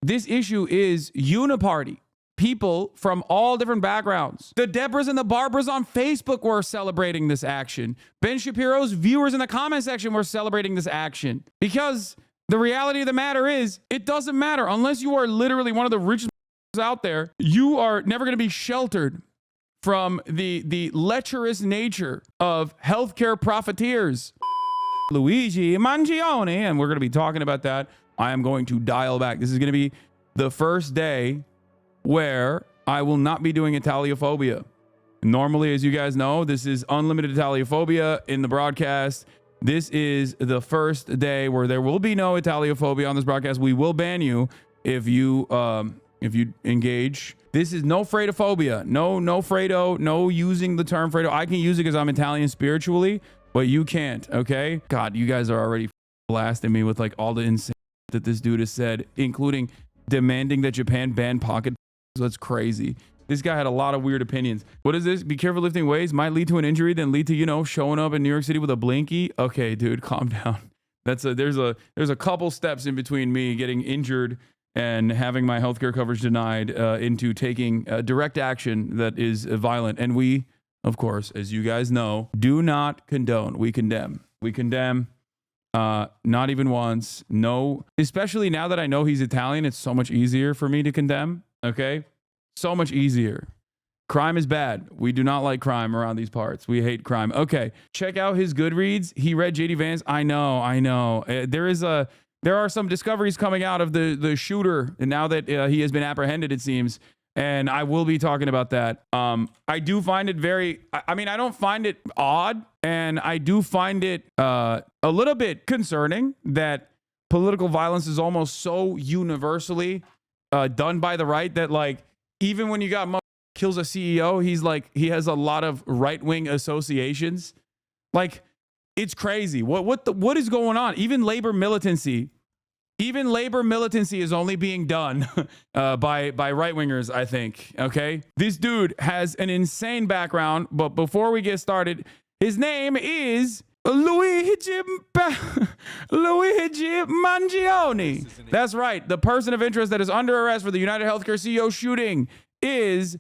This issue is uniparty. People from all different backgrounds. The Debras and the Barbaras on Facebook were celebrating this action. Ben Shapiro's viewers in the comment section were celebrating this action. Because the reality of the matter is, it doesn't matter. Unless you are literally one of the richest out there, you are never going to be sheltered from the lecherous nature of healthcare profiteers. Luigi Mangione, and we're going to be talking about that. I am going to dial back. This is going to be the first day where I will not be doing Italiophobia. Normally, as you guys know, this is unlimited Italiophobia in the broadcast. This is the first day where there will be no Italiophobia on this broadcast. We will ban you if you engage. This is no Fredophobia. No Fredo. No using the term Fredo. I can use it because I'm Italian spiritually, but you can't. Okay? God, you guys are already blasting me with like all the insane that this dude has said, including demanding that Japan ban pocket. That's crazy. This guy had a lot of weird opinions. What is this? Be careful lifting weights. Might lead to an injury, then lead to, you know, showing up in New York City with a blinky. Okay, dude, calm down. There's a couple steps in between me getting injured and having my healthcare coverage denied into taking direct action that is violent. And we, of course, as you guys know, do not condone. We condemn. We condemn. Not even once. No, especially now that I know he's Italian, it's so much easier for me to condemn. Okay, so much easier. Crime is bad. We do not like crime around these parts. We hate crime. Okay, check out his Goodreads. He read JD Vance. I know. There are some discoveries coming out of the shooter, and now that he has been apprehended, it seems. And I will be talking about that. I do find it very, I mean, I don't find it odd, and I do find it a little bit concerning that political violence is almost so universally done by the right that, like, even when you got kills a CEO, he's like, he has a lot of right-wing associations. Like, it's crazy. What is going on? Even labor militancy is only being done by right-wingers, I think. Okay, this dude has an insane background, but before we get started, his name is Luigi Mangione. That's right. The person of interest that is under arrest for the United Healthcare CEO shooting is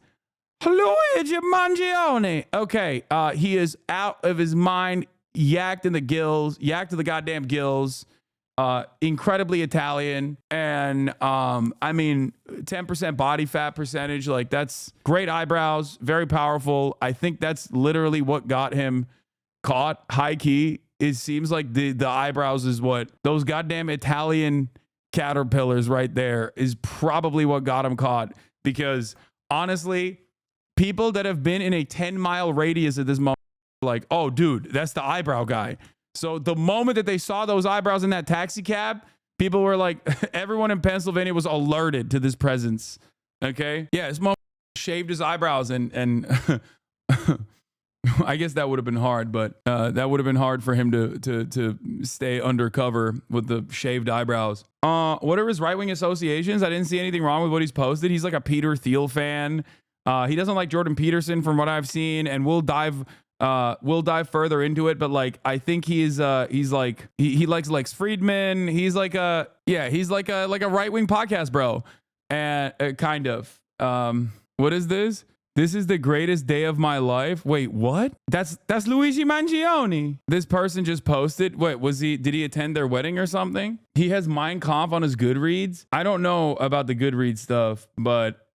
Luigi Mangione. Okay, he is out of his mind, yacked in the gills, yacked to the goddamn gills. Incredibly Italian, and I mean, 10% body fat percentage. Like, that's great eyebrows, very powerful. I think that's literally what got him caught. High key, it seems like the eyebrows is what, those goddamn Italian caterpillars right there is probably what got him caught. Because honestly, people that have been in a 10-mile radius at this moment are like, oh dude, that's the eyebrow guy. So the moment that they saw those eyebrows in that taxi cab, people were like, everyone in Pennsylvania was alerted to this presence. Okay, yeah, this motherfucker shaved his eyebrows, and I guess that would have been hard, but that would have been hard for him to stay undercover with the shaved eyebrows. What are his right-wing associations? I didn't see anything wrong with what he's posted. He's like a Peter Thiel fan. He doesn't like Jordan Peterson from what I've seen, and we'll dive further into it. But like, I think he's like he likes Lex Friedman. He's like a right-wing podcast bro, and kind of. What is this? This is the greatest day of my life. Wait, what? That's Luigi Mangione. This person just posted. Wait, did he attend their wedding or something? He has Mein Kampf on his Goodreads. I don't know about the Goodreads stuff, but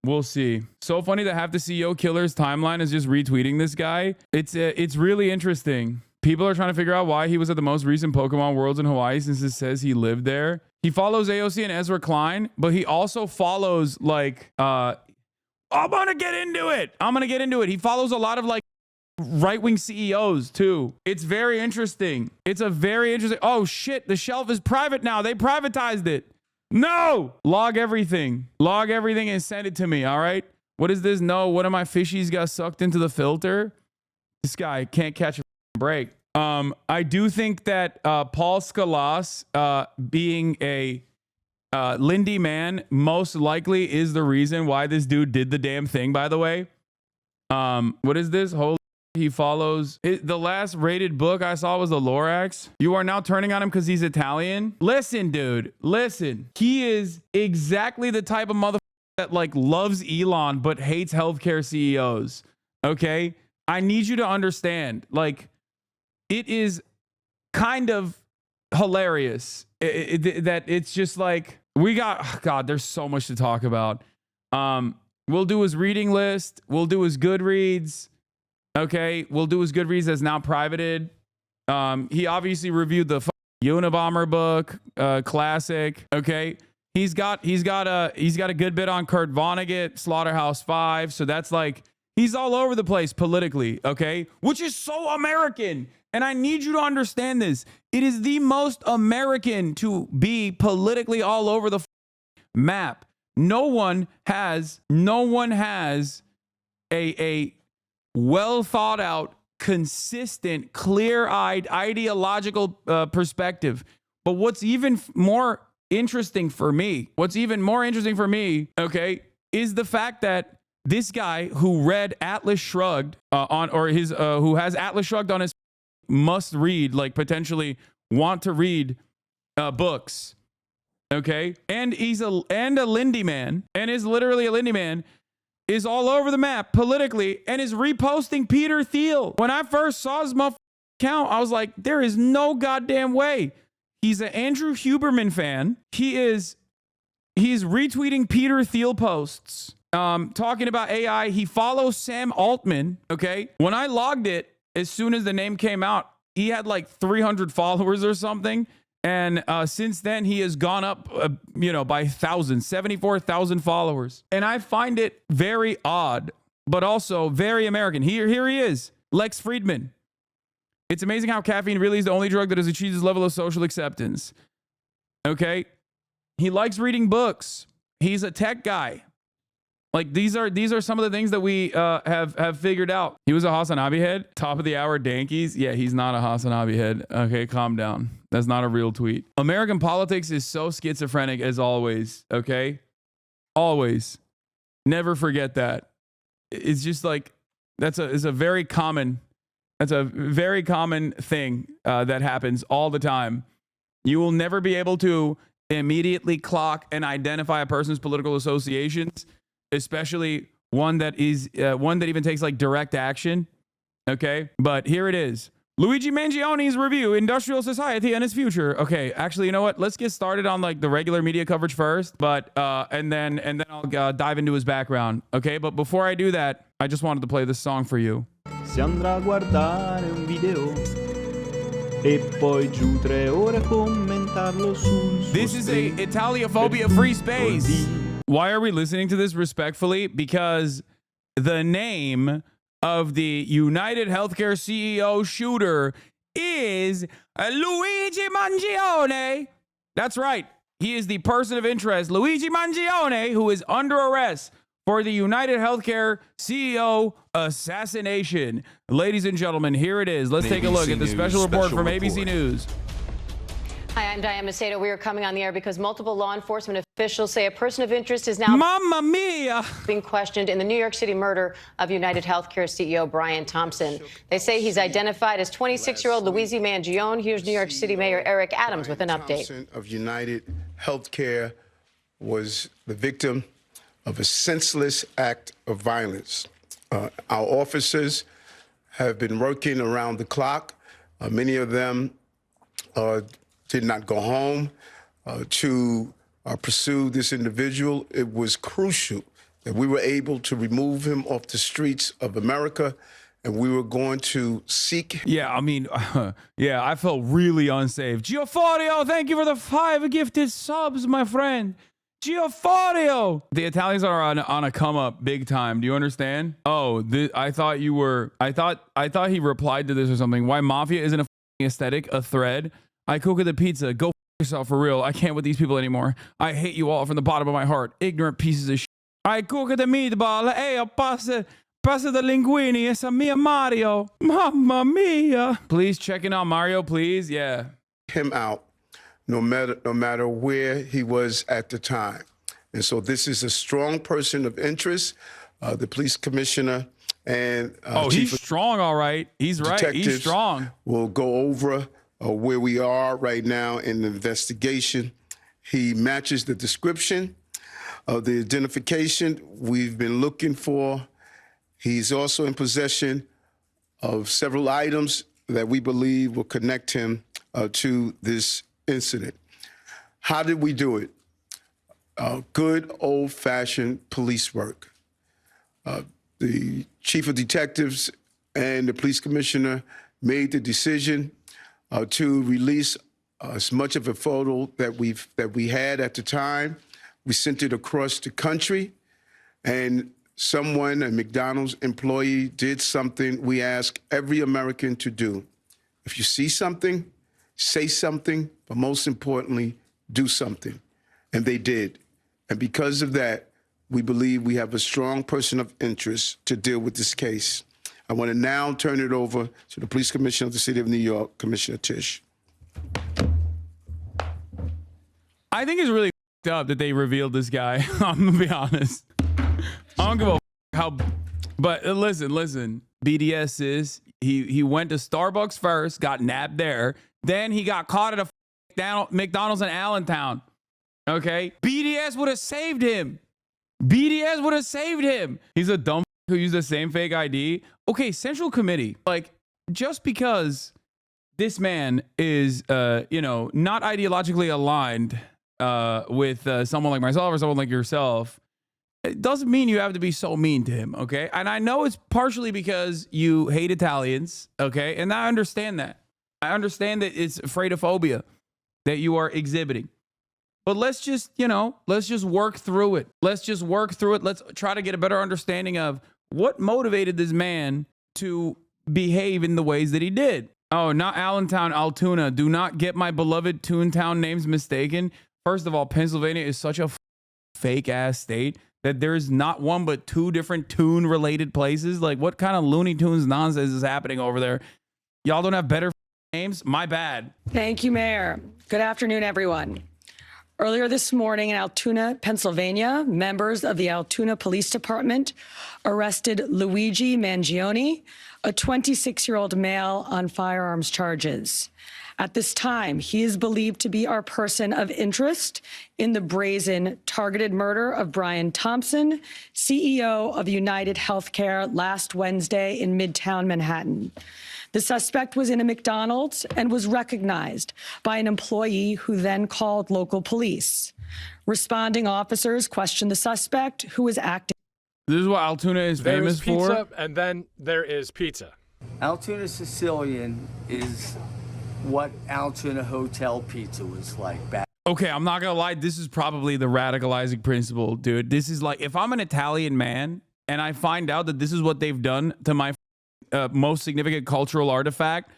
we'll see. So funny that half the CEO killer's timeline is just retweeting this guy. It's really interesting. People are trying to figure out why he was at the most recent Pokemon Worlds in Hawaii, since it says he lived there. He follows AOC and Ezra Klein, but he also follows like I'm gonna get into it. He follows a lot of like right-wing CEOs too. It's very interesting. Oh shit, the shelf is private now. They privatized it. No! Log everything and send it to me, all right? What is this? No, one of my fishies got sucked into the filter. This guy can't catch a break. I do think that Paul Scalas being a Lindy man most likely is the reason why this dude did the damn thing, by the way. What is this? Holy he follows. The last rated book I saw was the Lorax. You are now turning on him because he's Italian. Listen, dude, listen. He is exactly the type of motherfucker that like loves Elon but hates healthcare CEOs. Okay, I need you to understand. Like, it is kind of hilarious that it's just like we got. Oh God, there's so much to talk about. We'll do his reading list. We'll do his Goodreads. Okay, we'll do his Goodreads that's now privated. He obviously reviewed the Unabomber book, classic. Okay, he's got a good bit on Kurt Vonnegut, Slaughterhouse-5. So that's like he's all over the place politically. Okay, which is so American, and I need you to understand this. It is the most American to be politically all over the map. No one has a well thought out, consistent, clear-eyed, ideological perspective. But what's even more interesting for me, okay, is the fact that this guy who read Atlas Shrugged who has Atlas Shrugged on his must read, like potentially want to read books. Okay, and he's a Lindy man, and is literally a Lindy man, is all over the map politically and is reposting Peter Thiel. When I first saw his account, I was like, there is no goddamn way. He's an Andrew Huberman fan. He's retweeting Peter Thiel posts, talking about AI. He follows Sam Altman. Okay, when I logged it, as soon as the name came out, he had like 300 followers or something. And since then, he has gone up, by thousands, 74,000 followers. And I find it very odd, but also very American. Here he is, Lex Friedman. It's amazing how caffeine really is the only drug that has achieved this level of social acceptance. Okay. He likes reading books. He's a tech guy. Like these are some of the things that we have figured out. He was a Hasanabi head. Top of the hour Dankies. Yeah, he's not a Hasanabi head. Okay, calm down. That's not a real tweet. American politics is so schizophrenic as always. Okay, always. Never forget that. It's just like that's a very common thing that happens all the time. You will never be able to immediately clock and identify a person's political associations, especially one that even takes like direct action. Okay, but here it is. Luigi Mangione's review, Industrial Society and Its Future. Okay, actually, you know what? Let's get started on like the regular media coverage first, but and then I'll dive into his background. Okay, but before I do that, I just wanted to play this song for you. Si andrà a guardare un video e poi giù 3 ore commentarlo sul suo. This is a Italiophobia free space. Why are we listening to this respectfully? Because the name of the United Healthcare CEO shooter is Luigi Mangione. That's right. He is the person of interest, Luigi Mangione, who is under arrest for the United Healthcare CEO assassination. Ladies and gentlemen, here it is. Let's take a look at the special report from ABC News. Hi, I'm Diane Macedo. We are coming on the air because multiple law enforcement officials say a person of interest is now Mamma mia! being questioned in the New York City murder of United Healthcare CEO Brian Thompson. They say he's identified as 26-year-old Luigi Mangione. Here's New York City Mayor Eric Adams with an update. Thompson of United Healthcare was the victim of a senseless act of violence. Our officers have been working around the clock. Many of them did not go home to pursue this individual. It was crucial that we were able to remove him off the streets of America, and we were going to seek. Yeah, I mean, yeah, I felt really unsafe. Gioforio, thank you for the 5 gifted subs, my friend. Gioforio. The Italians are on a come up big time. Do you understand? Oh, I thought he replied to this or something. Why mafia isn't a aesthetic, a thread. I cook the pizza. Go yourself for real. I can't with these people anymore. I hate you all from the bottom of my heart. Ignorant pieces of shit. I cook the meatball. Hey, passa the linguini. It's a mia Mario. Mamma mia. Please check in on Mario, please. Yeah. Him out, no matter where he was at the time. And so this is a strong person of interest. The police commissioner And he's strong, all right. He's right. He's strong. We'll go over where we are right now in the investigation. He matches the description of the identification we've been looking for. He's also in possession of several items that we believe will connect him to this incident. How did we do it? Good old-fashioned police work. The chief of detectives and the police commissioner made the decision to release as much of a photo that we had at the time. We sent it across the country, and someone, a McDonald's employee, did something we ask every American to do. If you see something, say something, but most importantly, do something. And they did. And because of that, we believe we have a strong person of interest to deal with this case. I want to now turn it over to the police commissioner of the city of New York, Commissioner Tisch. I think it's really up that they revealed this guy. I'm gonna be honest. I don't give a how, but listen. BDS is he went to Starbucks first, got nabbed there, then he got caught at a McDonald's in Allentown. Okay, BDS would have saved him. BDS would have saved him. He's a dumb who used the same fake ID. Okay, Central Committee. Like, just because this man is, not ideologically aligned with someone like myself or someone like yourself, it doesn't mean you have to be so mean to him, okay? And I know it's partially because you hate Italians, okay? And I understand that. I understand that it's freightophobia that you are exhibiting. But let's just work through it. Let's try to get a better understanding of what motivated this man to behave in the ways that he did. Oh, not Allentown, Altuna. Do not get my beloved Toontown names mistaken. First of all, Pennsylvania is such a fake-ass state that there's not one but two different tune-related places. Like, what kind of Looney Tunes nonsense is happening over there? Y'all don't have better names? My bad. Thank you, Mayor. Good afternoon, everyone. Earlier this morning in Altuna, Pennsylvania, members of the Altuna Police Department arrested Luigi Mangione, a 26-year-old male, on firearms charges. At this time, he is believed to be our person of interest in the brazen targeted murder of Brian Thompson, CEO of United Healthcare, last Wednesday in Midtown Manhattan. The suspect was in a McDonald's and was recognized by an employee who then called local police. Responding officers questioned the suspect, who was acting. This is what Altuna is famous for. There is pizza, and then there is pizza. Altuna Sicilian is what Altuna Hotel pizza was like back. Okay, I'm not gonna lie. This is probably the radicalizing principle, dude. This is like, if I'm an Italian man and I find out that this is what they've done to my most significant cultural artifact,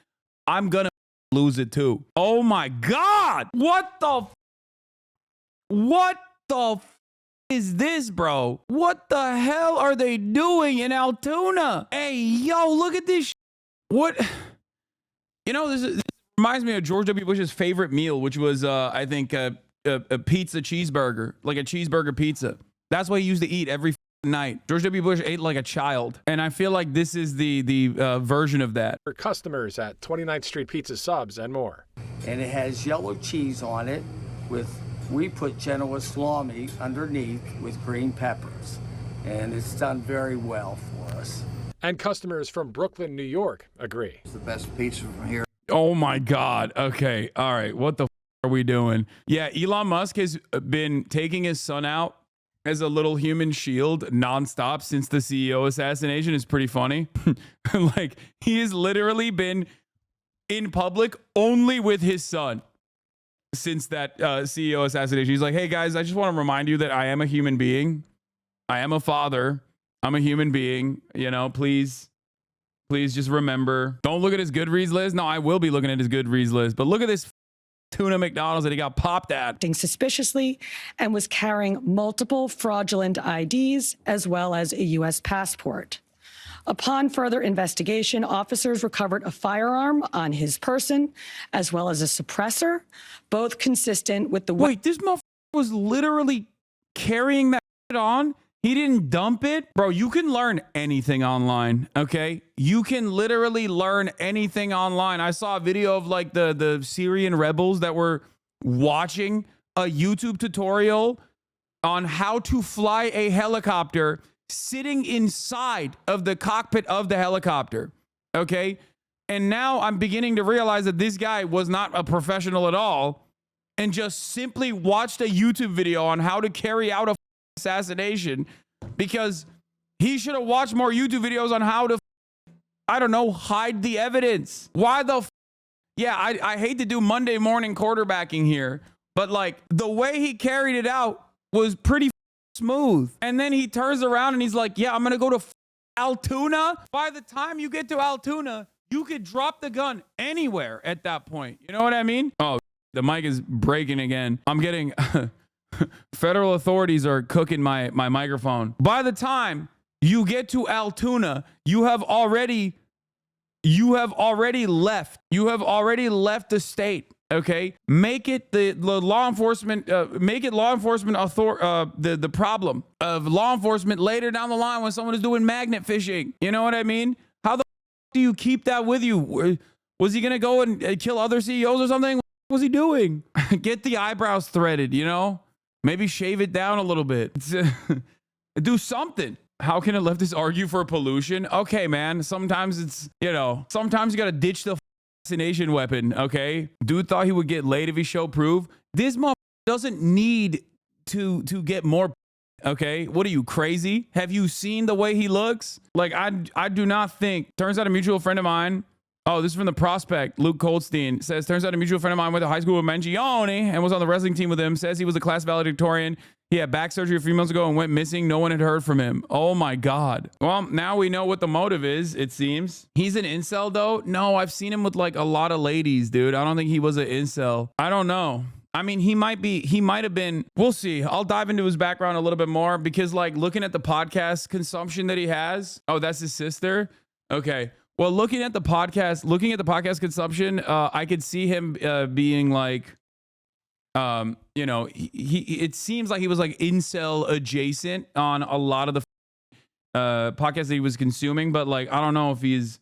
I'm gonna lose it too. Oh my God! What the is this, bro? What the hell are they doing in Altuna? Hey, yo, look at this. What? This reminds me of George W. Bush's favorite meal, which was, I think, a pizza cheeseburger, like a cheeseburger pizza. That's what he used to eat every night. George W. Bush ate like a child. And I feel like this is the version of that. For customers at 29th Street Pizza Subs and more. And it has yellow cheese on it we put Genoa salami underneath with green peppers. And it's done very well for us. And customers from Brooklyn, New York agree. It's the best pizza from here. Oh my God. Okay. All right. What the are we doing? Yeah. Elon Musk has been taking his son out as a little human shield nonstop since the CEO assassination. Is pretty funny. Like, he has literally been in public only with his son since that CEO assassination. He's like, hey guys, I just want to remind you that I am a human being. I am a father. I'm a human being. Please just remember. Don't look at his Goodreads list. No, I will be looking at his Goodreads list. But look at this tuna McDonald's that he got popped at. Acting suspiciously and was carrying multiple fraudulent IDs as well as a U.S. passport. Upon further investigation, officers recovered a firearm on his person as well as a suppressor, both consistent with the... Wait, this motherfucker was literally carrying that on He didn't dump it. Bro, you can learn anything online, okay? You can literally learn anything online. I saw a video of like the Syrian rebels that were watching a YouTube tutorial on how to fly a helicopter sitting inside of the cockpit of the helicopter, okay? And now I'm beginning to realize that this guy was not a professional at all and just simply watched a YouTube video on how to carry out a assassination, because he should have watched more YouTube videos on how to, I don't know, hide the evidence. Why the yeah, I hate to do Monday morning quarterbacking here, but like the way he carried it out was pretty smooth. And then he turns around and he's like, yeah, I'm going to go to Altuna. By the time you get to Altuna, you could drop the gun anywhere at that point. You know what I mean? Oh, the mic is breaking again. I'm getting federal authorities are cooking my microphone. By the time you get to Altuna, you have already left. You have already left the state. Okay, make it the law enforcement. Make it law enforcement the problem of law enforcement later down the line when someone is doing magnet fishing. You know what I mean? How the do you keep that with you? Was he gonna go and kill other CEOs or something? What was he doing? Get the eyebrows threaded. You know, maybe shave it down a little bit. Do something. How can a leftist argue for pollution? Okay, man. Sometimes it's, you know, sometimes you got to ditch the assassination weapon, okay? Dude thought he would get laid if he showed proof. This motherfucker doesn't need to get more, okay? What are you, crazy? Have you seen the way he looks? Like, I do not think, turns out a mutual friend of mine, oh, this is from the Prospect, Luke Coldstein, says, turns out a mutual friend of mine went to high school with Mangione and was on the wrestling team with him, says he was a class valedictorian. He had back surgery a few months ago and went missing. No one had heard from him. Oh my God. Well, now we know what the motive is, it seems. He's an incel though? No, I've seen him with like a lot of ladies, dude. I don't think he was an incel. I don't know. I mean, he might have been, we'll see. I'll dive into his background a little bit more because like looking at the podcast consumption that he has. Oh, that's his sister? Okay. Well, looking at the podcast consumption, I could see him being like, you know, it seems like he was like incel adjacent on a lot of the podcasts that he was consuming, but like, I don't know if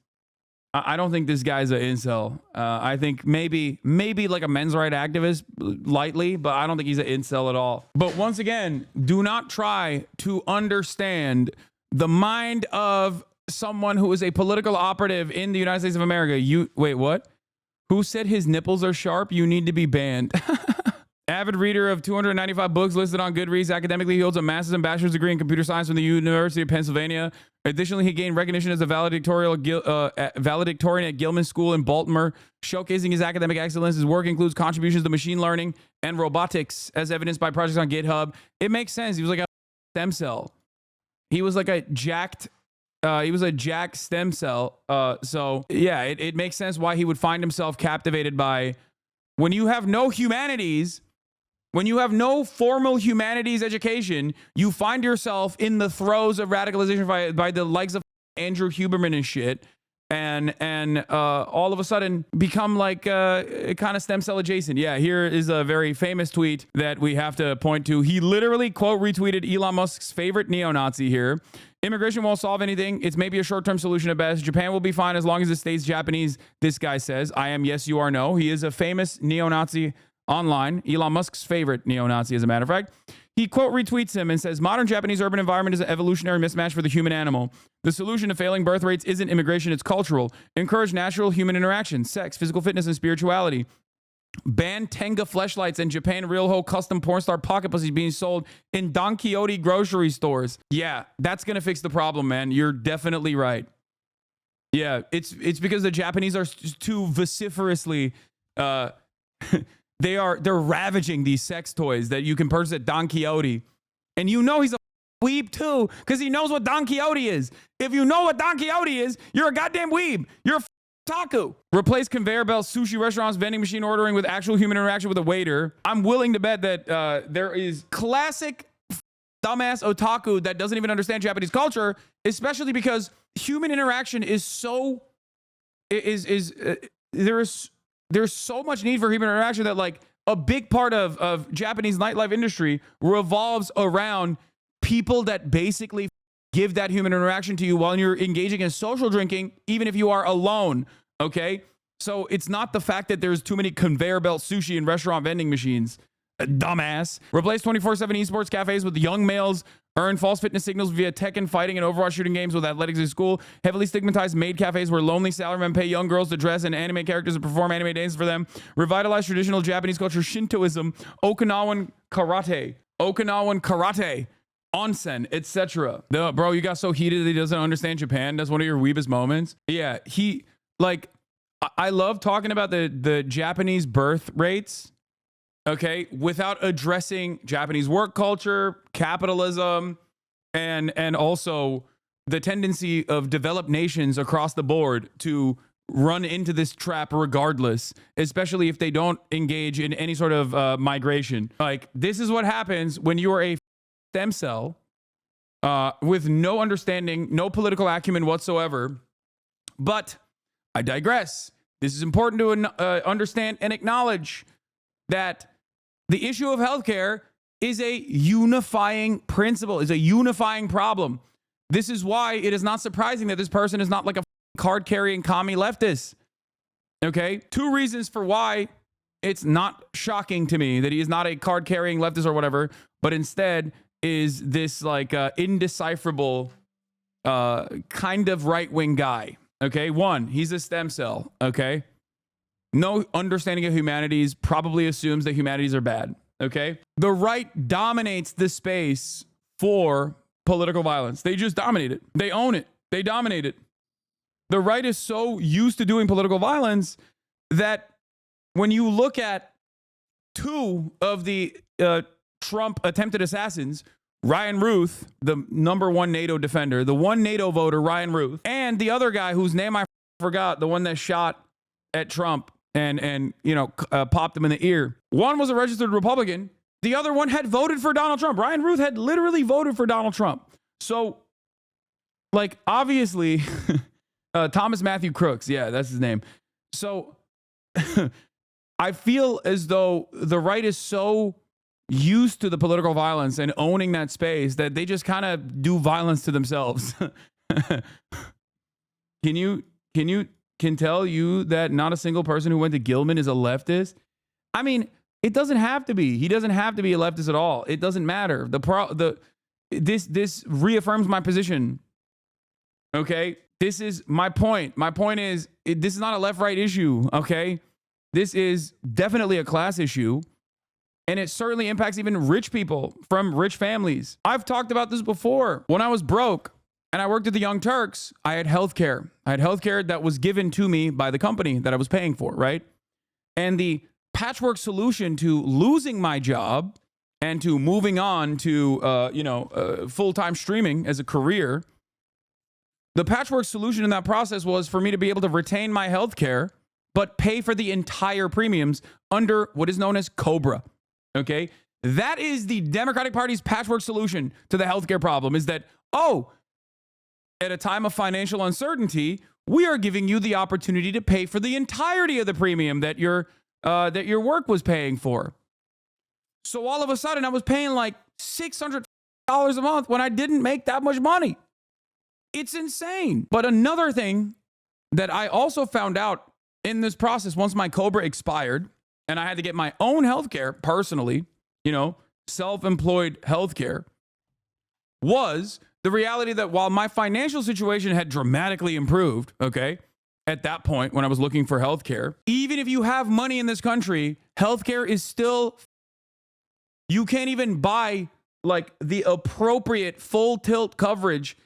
I don't think this guy's an incel. I think maybe like a men's right activist lightly, but I don't think he's an incel at all. But once again, do not try to understand the mind of someone who is a political operative in the United States of America. Wait, what? Who said his nipples are sharp? You need to be banned. Avid reader of 295 books listed on Goodreads. Academically, he holds a master's and bachelor's degree in computer science from the University of Pennsylvania. Additionally, he gained recognition as a valedictorian at Gilman School in Baltimore, showcasing his academic excellence. His work includes contributions to machine learning and robotics, as evidenced by projects on GitHub. It makes sense. He was like a stem cell. He was like a jacked stem cell. So yeah, it makes sense why he would find himself captivated by, when you have no humanities, when you have no formal humanities education, you find yourself in the throes of radicalization by the likes of Andrew Huberman and shit, and all of a sudden become like kind of stem cell adjacent. Yeah, here is a very famous tweet that we have to point to. He literally quote retweeted Elon Musk's favorite neo-Nazi here. Immigration won't solve anything. It's maybe a short-term solution at best. Japan will be fine as long as it stays Japanese. This guy says, I am yes, you are no. He is a famous neo-Nazi online. Elon Musk's favorite neo-Nazi, as a matter of fact. He quote retweets him and says, modern Japanese urban environment is an evolutionary mismatch for the human animal. The solution to failing birth rates isn't immigration, it's cultural. Encourage natural human interaction, sex, physical fitness, and spirituality. Ban Tenga fleshlights and Japan real whole custom porn star pocket pussies being sold in Don Quixote grocery stores. Yeah, that's going to fix the problem, man. You're definitely right. Yeah, it's because the Japanese are too vociferously, they're ravaging these sex toys that you can purchase at Don Quixote. And you know he's a weeb too, because he knows what Don Quixote is. If you know what Don Quixote is, you're a goddamn weeb. You're a taco. Replace conveyor belt sushi restaurants, vending machine ordering with actual human interaction with a waiter. I'm willing to bet that there is classic dumbass otaku that doesn't even understand Japanese culture, especially because human interaction is so there's so much need for human interaction that like a big part of Japanese nightlife industry revolves around people that basically give that human interaction to you while you're engaging in social drinking, even if you are alone, okay? So it's not the fact that there's too many conveyor belt sushi and restaurant vending machines. Dumbass. Replace 24/7 esports cafes with young males. Earn false fitness signals via Tekken fighting and Overwatch shooting games with athletics in school. Heavily stigmatized maid cafes where lonely salarymen pay young girls to dress in anime characters and perform anime dances for them. Revitalize traditional Japanese culture, Shintoism, Okinawan karate, onsen, etc. Bro, you got so heated that he doesn't understand Japan. That's one of your weebest moments. Yeah, I love talking about the Japanese birth rates, okay, without addressing Japanese work culture, capitalism, and also the tendency of developed nations across the board to run into this trap regardless, especially if they don't engage in any sort of migration. Like, this is what happens when you are a stem cell with no understanding, no political acumen whatsoever. But I digress. This is important to understand and acknowledge that the issue of healthcare is a unifying principle, is a unifying problem. This is why it is not surprising that this person is not like a card-carrying commie leftist. Okay? 2 reasons for why it's not shocking to me that he is not a card-carrying leftist or whatever, but instead is this like indecipherable kind of right-wing guy. Okay? 1, he's a stem cell. Okay? No understanding of humanities, probably assumes that humanities are bad. Okay? The right dominates the space for political violence. They just dominate it. They own it. They dominate it. The right is so used to doing political violence that when you look at 2 of the Trump attempted assassins, Ryan Ruth, the #1 NATO defender, the one NATO voter, Ryan Ruth, and the other guy whose name I forgot, the one that shot at Trump and popped him in the ear. One was a registered Republican. The other one had voted for Donald Trump. Ryan Ruth had literally voted for Donald Trump. So, like, obviously, Thomas Matthew Crooks. Yeah, that's his name. So, I feel as though the right is so used to the political violence and owning that space that they just kind of do violence to themselves. Can tell you that not a single person who went to Gilman is a leftist? I mean, it doesn't have to be. He doesn't have to be a leftist at all. It doesn't matter. This reaffirms my position. Okay? This is my point. My point is, this is not a left-right issue, okay? This is definitely a class issue, and it certainly impacts even rich people from rich families. I've talked about this before. When I was broke and I worked at the Young Turks, I had healthcare. I had healthcare that was given to me by the company that I was paying for, right? And the patchwork solution to losing my job and to moving on to full-time streaming as a career, the patchwork solution in that process was for me to be able to retain my healthcare but pay for the entire premiums under what is known as COBRA. Okay? That is the Democratic Party's patchwork solution to the healthcare problem, is that, at a time of financial uncertainty, we are giving you the opportunity to pay for the entirety of the premium that your work was paying for. So all of a sudden, I was paying like $600 a month when I didn't make that much money. It's insane. But another thing that I also found out in this process, once my COBRA expired and I had to get my own healthcare personally, self-employed healthcare, was the reality that while my financial situation had dramatically improved, okay, at that point when I was looking for healthcare, even if you have money in this country, healthcare is still, you can't even buy like the appropriate full tilt coverage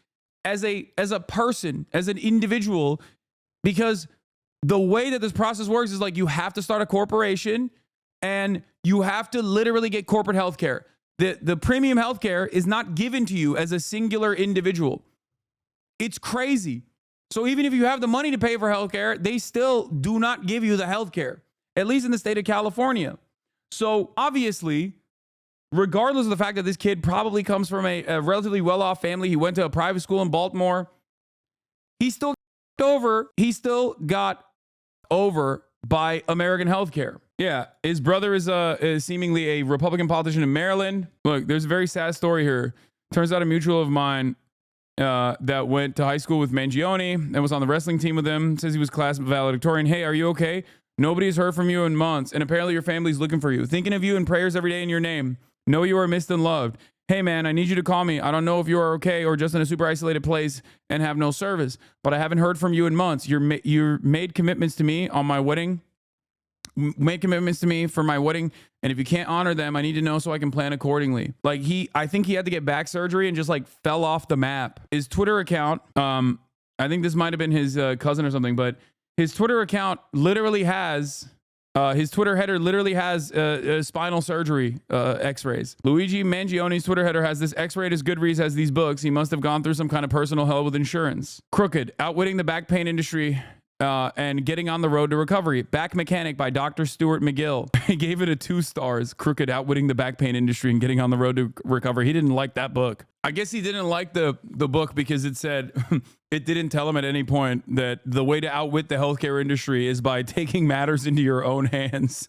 as a person, as an individual, because the way that this process works is like you have to start a corporation and you have to literally get corporate healthcare. The premium healthcare is not given to you as a singular individual. It's crazy. So even if you have the money to pay for healthcare, they still do not give you the healthcare, at least in the state of California. So obviously, regardless of the fact that this kid probably comes from a relatively well-off family, he went to a private school in Baltimore, he still got over by American healthcare. Yeah, his brother is seemingly a Republican politician in Maryland. Look, there's a very sad story here. Turns out a mutual of mine that went to high school with Mangione and was on the wrestling team with him says he was class valedictorian. Hey, are you okay? Nobody's heard from you in months, and apparently your family's looking for you. Thinking of you in prayers every day in your name. Know you are missed and loved. Hey, man, I need you to call me. I don't know if you are okay or just in a super isolated place and have no service, but I haven't heard from you in months. You made commitments to me on my wedding. Make commitments to me for my wedding, and if you can't honor them, I need to know so I can plan accordingly. Like I think he had to get back surgery and just like fell off the map. His Twitter account, I think this might have been his cousin or something, but his Twitter account literally has his Twitter header literally has spinal surgery x-rays. Luigi Mangione's Twitter header has this x-rayed as Goodreads has these books. He must have gone through some kind of personal hell with insurance. Crooked, outwitting the back pain industry and getting on the road to recovery. Back Mechanic by Dr. Stuart McGill. He gave it a 2 stars. Crooked, outwitting the back pain industry and getting on the road to recovery. He didn't like that book. I guess he didn't like the book because it said it didn't tell him at any point that the way to outwit the healthcare industry is by taking matters into your own hands.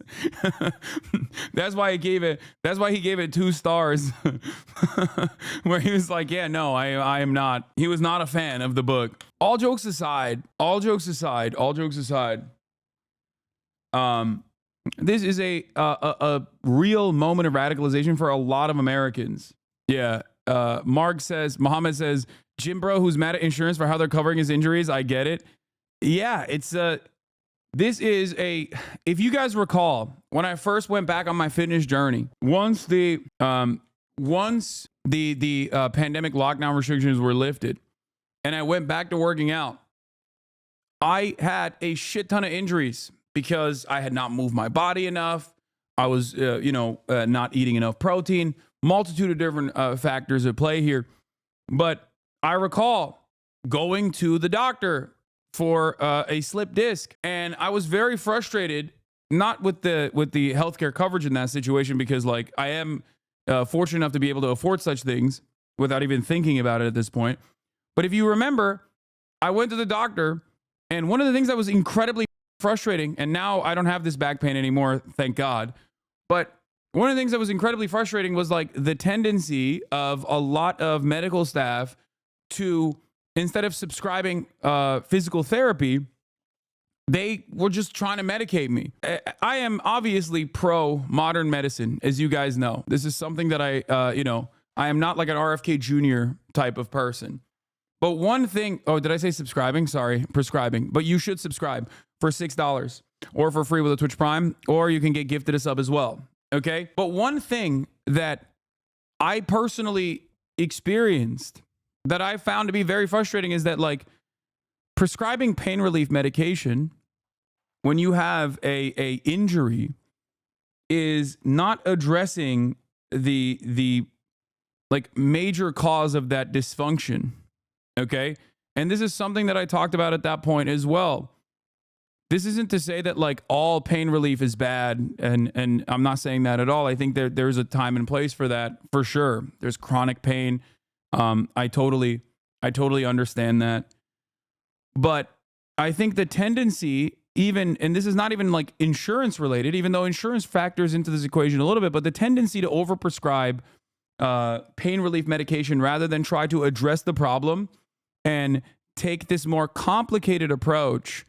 That's why he gave it 2 stars. Where he was like, yeah, no, I am not. He was not a fan of the book. All jokes aside, this is a real moment of radicalization for a lot of Americans. Yeah. Mohammed says, Jim bro who's mad at insurance for how they're covering his injuries. I get it. Yeah, it's this is if you guys recall, when I first went back on my fitness journey, once the pandemic lockdown restrictions were lifted and I went back to working out, I had a shit ton of injuries because I had not moved my body enough. I was, not eating enough protein. Multitude of different factors at play here. But I recall going to the doctor for a slip disc, and I was very frustrated, not with the healthcare coverage in that situation, because like I am fortunate enough to be able to afford such things without even thinking about it at this point. But if you remember, I went to the doctor, and one of the things that was incredibly frustrating, and now I don't have this back pain anymore, thank God, but one of the things that was incredibly frustrating was like the tendency of a lot of medical staff to, instead of subscribing physical therapy, they were just trying to medicate me. I am obviously pro modern medicine, as you guys know. This is something that I am not like an RFK Jr. type of person. But one thing, oh, did I say subscribing? Sorry, prescribing. But you should subscribe for $6 or for free with a Twitch Prime, or you can get gifted a sub as well. Okay. But one thing that I personally experienced that I found to be very frustrating is that like prescribing pain relief medication when you have a injury is not addressing the like major cause of that dysfunction. Okay. And this is something that I talked about at that point as well. This isn't to say that like all pain relief is bad, and I'm not saying that at all. I think there's a time and place for that, for sure. There's chronic pain. I totally understand that. But I think the tendency, even, and this is not even like insurance related, even though insurance factors into this equation a little bit, but the tendency to overprescribe pain relief medication rather than try to address the problem and take this more complicated approach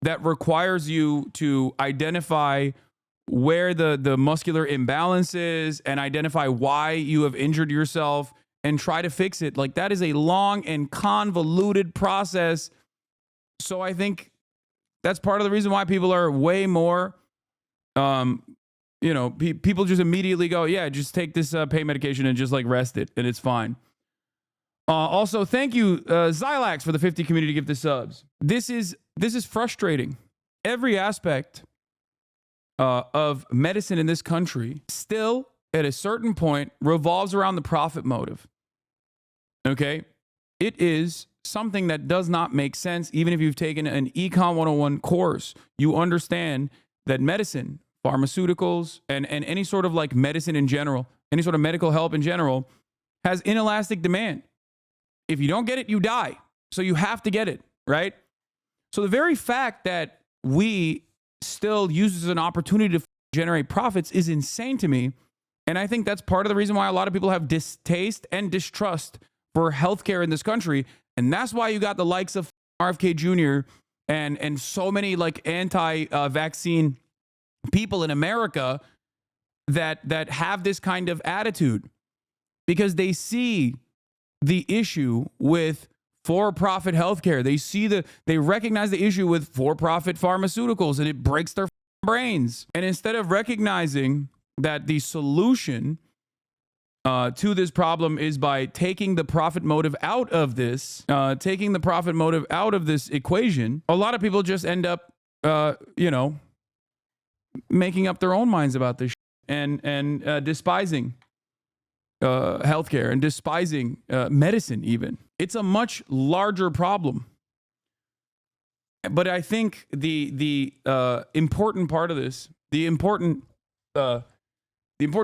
that requires you to identify where the muscular imbalance is and identify why you have injured yourself and try to fix it. Like that is a long and convoluted process. So I think that's part of the reason why people are way more, people just immediately go, yeah, just take this pain medication and just like rest it and it's fine. Also, thank you, Zylax, for the 50 community gift subs. This is frustrating. Every aspect of medicine in this country still, at a certain point, revolves around the profit motive. Okay? It is something that does not make sense. Even if you've taken an Econ 101 course, you understand that medicine, pharmaceuticals, and any sort of like medicine in general, any sort of medical help in general, has inelastic demand. If you don't get it, you die. So you have to get it, right? So the very fact that we still use this as an opportunity to generate profits is insane to me. And I think that's part of the reason why a lot of people have distaste and distrust for healthcare in this country. And that's why you got the likes of RFK Jr. and so many like anti-vaccine people in America that have this kind of attitude, because they see the issue with for-profit healthcare. They recognize the issue with for-profit pharmaceuticals, and it breaks their brains. And instead of recognizing that the solution to this problem is by taking the profit motive out of this, equation, a lot of people just end up, making up their own minds about this and despising healthcare and despising medicine even. It's a much larger problem. But I think the important part of this, the important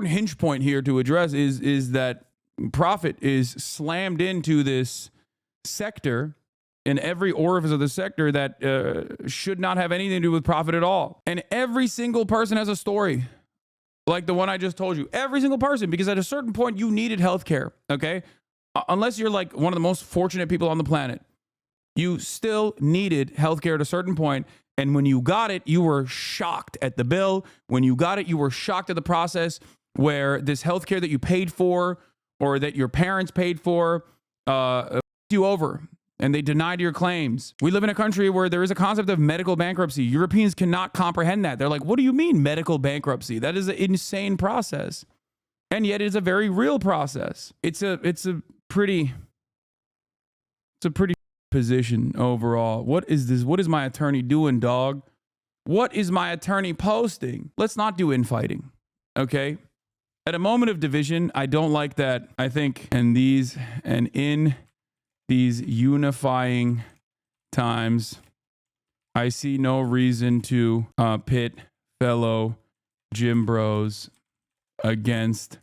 hinge point here to address is that profit is slammed into this sector, in every orifice of the sector that should not have anything to do with profit at all. And every single person has a story like the one I just told you. Every single person, because at a certain point you needed healthcare, okay? Unless you're like one of the most fortunate people on the planet, you still needed healthcare at a certain point. And when you got it, you were shocked at the bill. When you got it, you were shocked at the process where this healthcare that you paid for or that your parents paid for you over, and they denied your claims. We live in a country where there is a concept of medical bankruptcy. Europeans cannot comprehend that. They're like, what do you mean medical bankruptcy? That is an insane process. And yet it is a very real process. It's a pretty position overall. What is this? What is my attorney doing, dog? What is my attorney posting? Let's not do infighting, okay? At a moment of division, I don't like that. I think in these unifying times, I see no reason to pit fellow gym bros against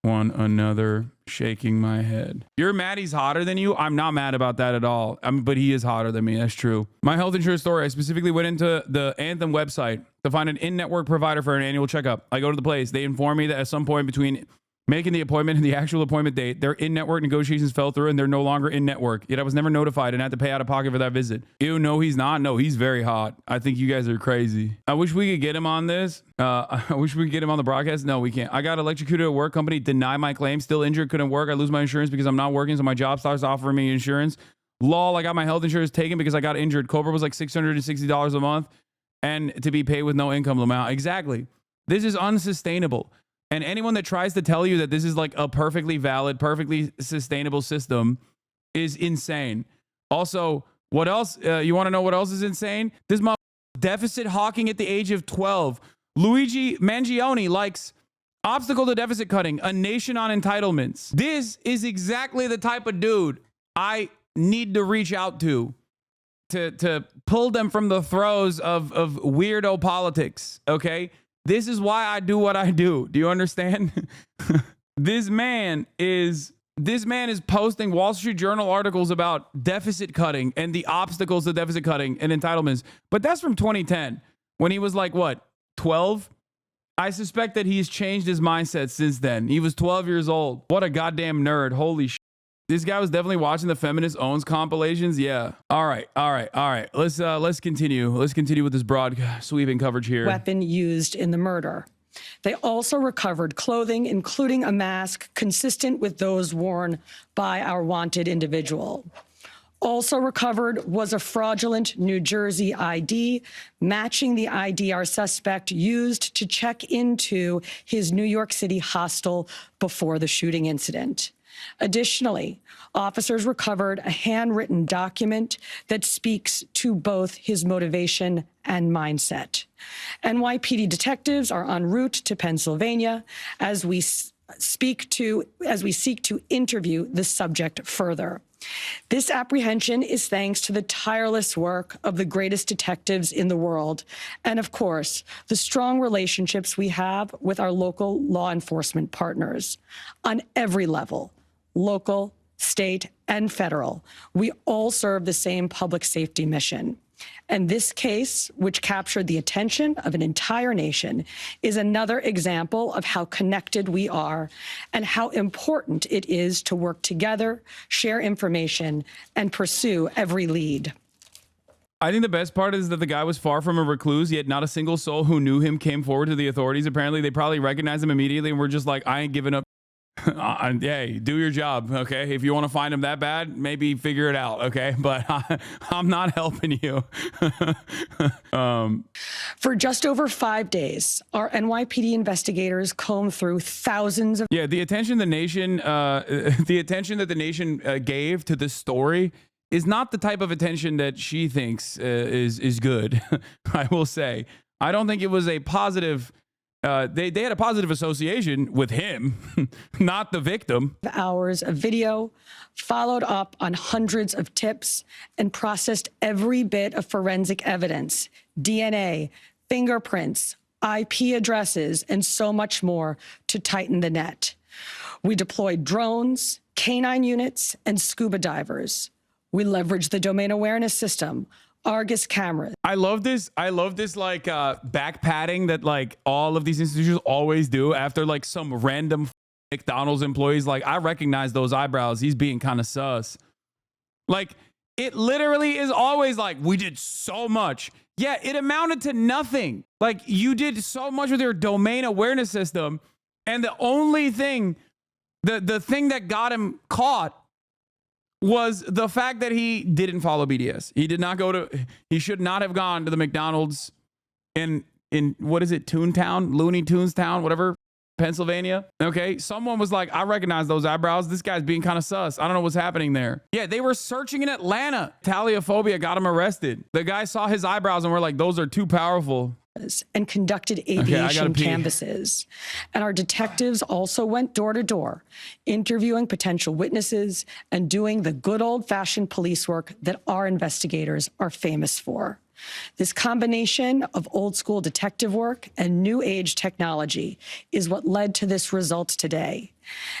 one another. Shaking my head. You're mad he's hotter than you? I'm not mad about that at all. But he is hotter than me. That's true. My health insurance story, I specifically went into the Anthem website to find an in-network provider for an annual checkup. I go to the place. They inform me that at some point between making the appointment and the actual appointment date, their in-network negotiations fell through and they're no longer in-network. Yet I was never notified and had to pay out of pocket for that visit. Ew, no, he's not. No, he's very hot. I think you guys are crazy. I wish we could get him on this. I wish we could get him on the broadcast. No, we can't. I got electrocuted at work. Company deny my claim. Still injured. Couldn't work. I lose my insurance because I'm not working. So my job starts offering me insurance. Lol, I got my health insurance taken because I got injured. Cobra was like $660 a month and to be paid with no income amount. Exactly. This is unsustainable. And anyone that tries to tell you that this is like a perfectly valid, perfectly sustainable system is insane. Also, what else? You want to know what else is insane? This deficit hawking at the age of 12. Luigi Mangione likes obstacle to deficit cutting, a nation on entitlements. This is exactly the type of dude I need to reach out to pull them from the throes of weirdo politics, okay? This is why I do what I do. Do you understand? This man is posting Wall Street Journal articles about deficit cutting and the obstacles to deficit cutting and entitlements. But that's from 2010 when he was like, what, 12? I suspect that he's changed his mindset since then. He was 12 years old. What a goddamn nerd. Holy shit. This guy was definitely watching the Feminist Owns compilations. Yeah. All right. Let's continue. Let's continue with this broad sweeping coverage here. Weapon used in the murder. They also recovered clothing, including a mask consistent with those worn by our wanted individual. Also recovered was a fraudulent New Jersey ID, matching the ID our suspect used to check into his New York City hostel before the shooting incident. Additionally, officers recovered a handwritten document that speaks to both his motivation and mindset. NYPD detectives are en route to Pennsylvania as we seek to interview the subject further. This apprehension is thanks to the tireless work of the greatest detectives in the world, and of course, the strong relationships we have with our local law enforcement partners. On every level, local, state, and federal, we all serve the same public safety mission. And this case, which captured the attention of an entire nation, is another example of how connected we are and how important it is to work together, share information, and pursue every lead. I think the best part is that the guy was far from a recluse, yet not a single soul who knew him came forward to the authorities. Apparently, they probably recognized him immediately and were just like, I ain't giving up. Hey, do your job, okay? If you want to find him that bad, maybe figure it out, okay? But I'm not helping you. For just over 5 days, our NYPD investigators combed through thousands of... Yeah, the attention that the nation gave to this story is not the type of attention that she thinks is good. I will say, I don't think it was a positive. They had a positive association with him, not the victim. Hours of video, followed up on hundreds of tips, and processed every bit of forensic evidence, DNA, fingerprints, IP addresses, and so much more to tighten the net. We deployed drones, canine units, and scuba divers. We leveraged the domain awareness system, Argus cameras. I love this like back patting that like all of these institutions always do after like some random McDonald's employees. Like, I recognize those eyebrows. He's being kind of sus. Like, it literally is always like, we did so much. Yeah, it amounted to nothing. Like, you did so much with your domain awareness system. And the only thing, the thing that got him caught was the fact that he didn't follow BDS. He should not have gone to the McDonald's in what is it, Toontown, Looney Tunes Town, whatever, Pennsylvania. Okay, someone was like, I recognize those eyebrows. This guy's being kind of sus. I don't know what's happening there. Yeah, they were searching in Atlanta. Thaliophobia got him arrested. The guy saw his eyebrows and were like, those are too powerful. And conducted aviation canvasses. And our detectives also went door to door, interviewing potential witnesses and doing the good old-fashioned police work that our investigators are famous for. This combination of old school detective work and new age technology is what led to this result today.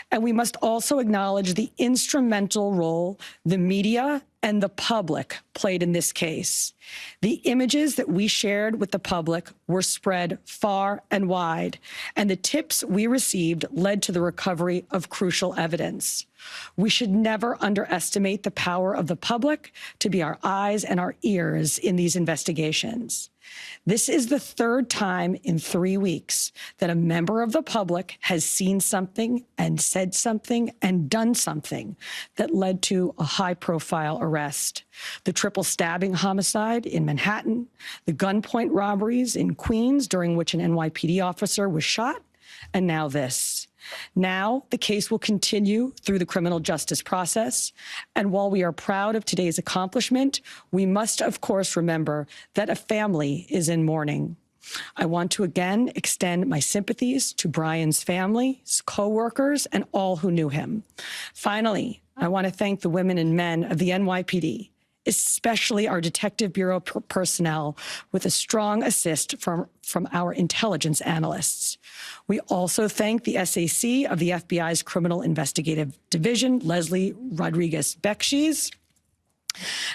And we must also acknowledge the instrumental role the media and the public played in this case. The images that we shared with the public were spread far and wide, and the tips we received led to the recovery of crucial evidence. We should never underestimate the power of the public to be our eyes and our ears in these investigations. This is the third time in 3 weeks that a member of the public has seen something and said something and done something that led to a high-profile arrest. The triple stabbing homicide in Manhattan, the gunpoint robberies in Queens during which an NYPD officer was shot, and now this. Now, the case will continue through the criminal justice process. And while we are proud of today's accomplishment, we must, of course, remember that a family is in mourning. I want to again extend my sympathies to Brian's family, his co-workers, and all who knew him. Finally, I want to thank the women and men of the NYPD, especially our Detective Bureau personnel, with a strong assist from our intelligence analysts. We also thank the SAC of the FBI's Criminal Investigative Division, Leslie Rodriguez-Bekshies.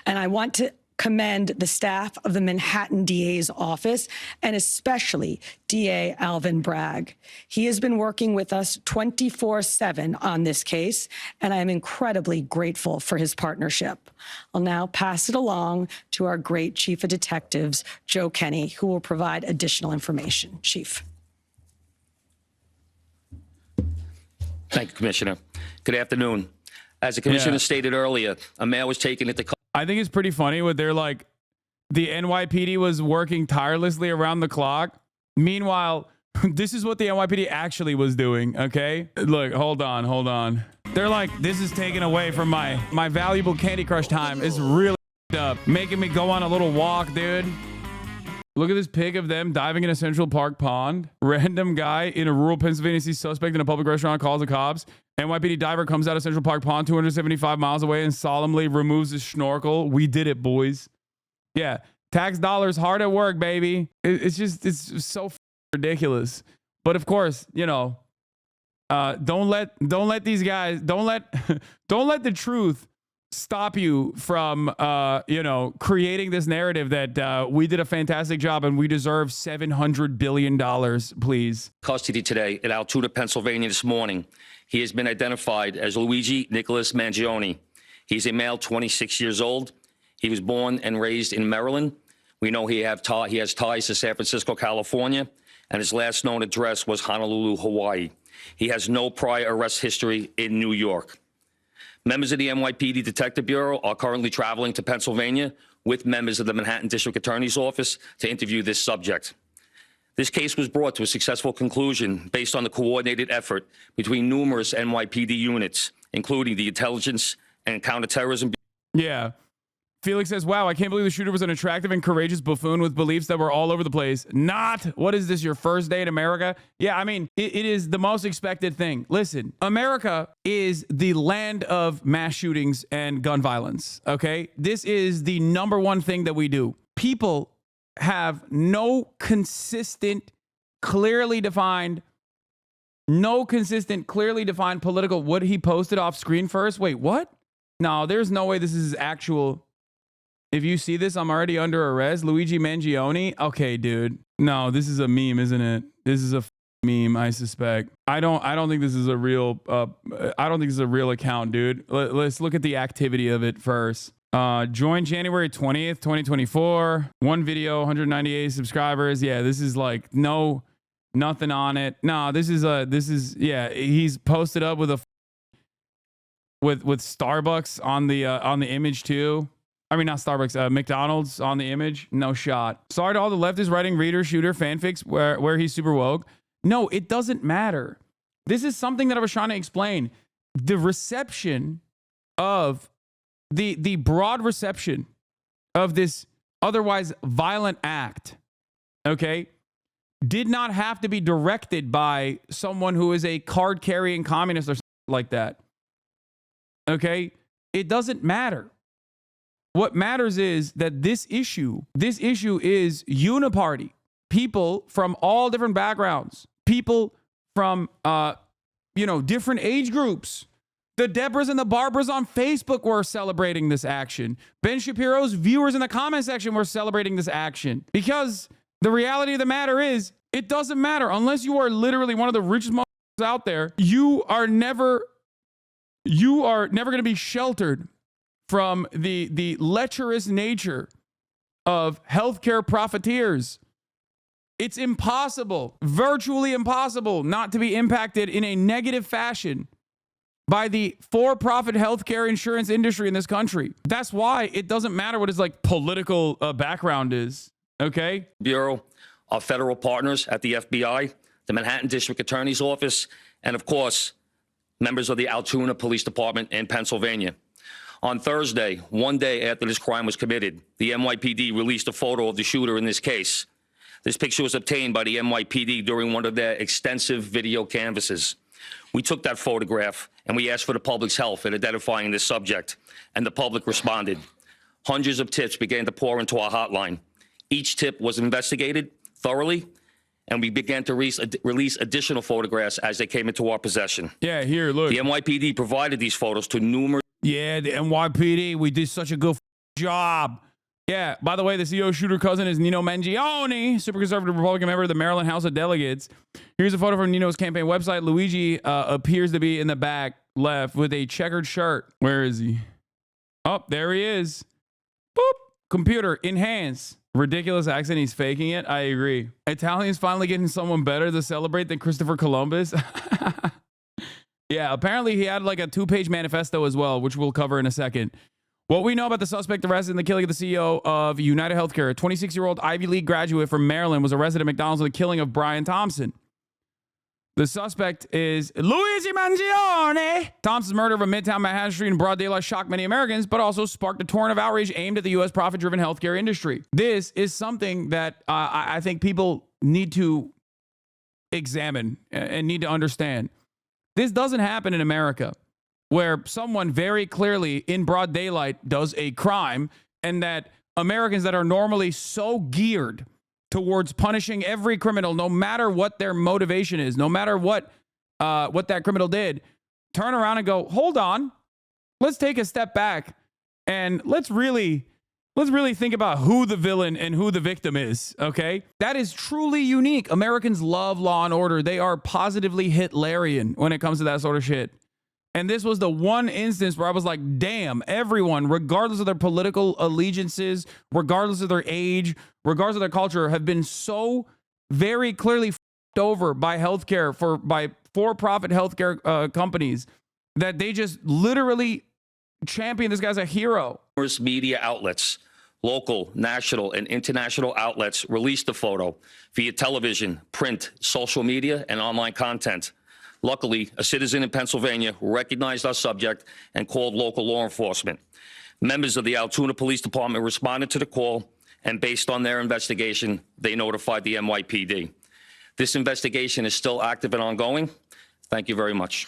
And I want to commend the staff of the Manhattan DA's office, and especially DA Alvin Bragg. He has been working with us 24/7 on this case, and I am incredibly grateful for his partnership. I'll now pass it along to our great Chief of Detectives, Joe Kenny, who will provide additional information. Chief. Thank you, Commissioner. Good afternoon. As the Commissioner stated earlier, a man was taken into... I think it's pretty funny what they're like, the NYPD was working tirelessly around the clock. Meanwhile, this is what the NYPD actually was doing, okay? Look, hold on. They're like, this is taken away from my valuable Candy Crush time. It's really up, making me go on a little walk, dude. Look at this pic of them diving in a Central Park pond. Random guy in a rural Pennsylvania sees suspect in a public restaurant, calls the cops. NYPD diver comes out of Central Park pond 275 miles away and solemnly removes his snorkel. We did it, boys. Yeah, tax dollars hard at work, baby. It's so ridiculous. But of course, you know, don't let these guys, don't let the truth stop you from, creating this narrative that we did a fantastic job and we deserve $700 billion, please. Custody today in Altuna, Pennsylvania this morning. He has been identified as Luigi Nicholas Mangione. He's a male, 26 years old. He was born and raised in Maryland. We know he has ties to San Francisco, California, and his last known address was Honolulu, Hawaii. He has no prior arrest history in New York. Members of the NYPD Detective Bureau are currently traveling to Pennsylvania with members of the Manhattan District Attorney's Office to interview this subject. This case was brought to a successful conclusion based on the coordinated effort between numerous NYPD units, including the intelligence and counterterrorism. Yeah. Felix says, wow, I can't believe the shooter was an attractive and courageous buffoon with beliefs that were all over the place. Not, what is this, your first day in America? Yeah, I mean, it is the most expected thing. Listen, America is the land of mass shootings and gun violence, okay? This is the number one thing that we do. People have no consistent, clearly defined political. What he posted off screen first? Wait, what? No, there's no way this is actual. If you see this, I'm already under arrest. Luigi Mangione. Okay, dude. No, this is a meme, isn't it? This is a meme, I suspect. I don't think this is a real. I don't think this is a real account, dude. Let's look at the activity of it first. Joined January 20th, 2024. One video, 198 subscribers. Yeah, this is like nothing on it. No, this is yeah. He's posted up with with Starbucks on the image too. I mean, not Starbucks, McDonald's on the image. No shot. Sorry to all the leftist writing reader shooter fanfics where he's super woke. No, it doesn't matter. This is something that I was trying to explain. The reception of the broad reception of this otherwise violent act, okay, did not have to be directed by someone who is a card-carrying communist or something like that. Okay? It doesn't matter. What matters is that this issue is uniparty. People from all different backgrounds, people from, different age groups. The Debras and the Barbers on Facebook were celebrating this action. Ben Shapiro's viewers in the comment section were celebrating this action. Because the reality of the matter is, it doesn't matter. Unless you are literally one of the richest motherfuckers out there, you are never going to be sheltered from the lecherous nature of healthcare profiteers. It's impossible, virtually impossible, not to be impacted in a negative fashion by the for-profit healthcare insurance industry in this country. That's why it doesn't matter what his political background is. Okay? Bureau, our federal partners at the FBI, the Manhattan District Attorney's Office, and of course, members of the Altuna Police Department in Pennsylvania. On Thursday, one day after this crime was committed, the NYPD released a photo of the shooter in this case. This picture was obtained by the NYPD during one of their extensive video canvasses. We took that photograph and we asked for the public's help in identifying this subject, and the public responded. Hundreds of tips began to pour into our hotline. Each tip was investigated thoroughly, and we began to release additional photographs as they came into our possession. Yeah, here, look. The NYPD provided these photos to numerous... Yeah, the NYPD, we did such a good job. Yeah, by the way, the CEO shooter cousin is Nino Mangione, super conservative Republican member of the Maryland House of Delegates. Here's a photo from Nino's campaign website. Luigi appears to be in the back left with a checkered shirt. Where is he? Oh, there he is. Boop. Computer, enhance. Ridiculous accent. He's faking it. I agree. Italians finally getting someone better to celebrate than Christopher Columbus. Yeah, apparently he had a 2-page manifesto as well, which we'll cover in a second. What we know about the suspect arrested in the killing of the CEO of United Healthcare, a 26-year-old Ivy League graduate from Maryland, was arrested at McDonald's in the killing of Brian Thompson. The suspect is Luigi Mangione. Thompson's murder of a Midtown Manhattan Street in broad daylight shocked many Americans, but also sparked a torrent of outrage aimed at the U.S. profit-driven healthcare industry. This is something that I think people need to examine and need to understand. This doesn't happen in America, where someone very clearly in broad daylight does a crime, and that Americans that are normally so geared towards punishing every criminal, no matter what their motivation is, no matter what that criminal did, turn around and go, hold on, let's take a step back And let's really think about who the villain and who the victim is, okay? That is truly unique. Americans love law and order. They are positively Hitlerian when it comes to that sort of shit. And this was the one instance where I was like, damn, everyone, regardless of their political allegiances, regardless of their age, regardless of their culture, have been so very clearly f***ed over by healthcare, by for-profit healthcare companies, that they just literally champion this guy's a hero. Numerous media outlets, local, national, and international outlets released the photo via television, print, social media, and online content. Luckily, a citizen in Pennsylvania recognized our subject and called local law enforcement. Members of the Altuna Police Department responded to the call, and based on their investigation, they notified the NYPD. This investigation is still active and ongoing. Thank you very much.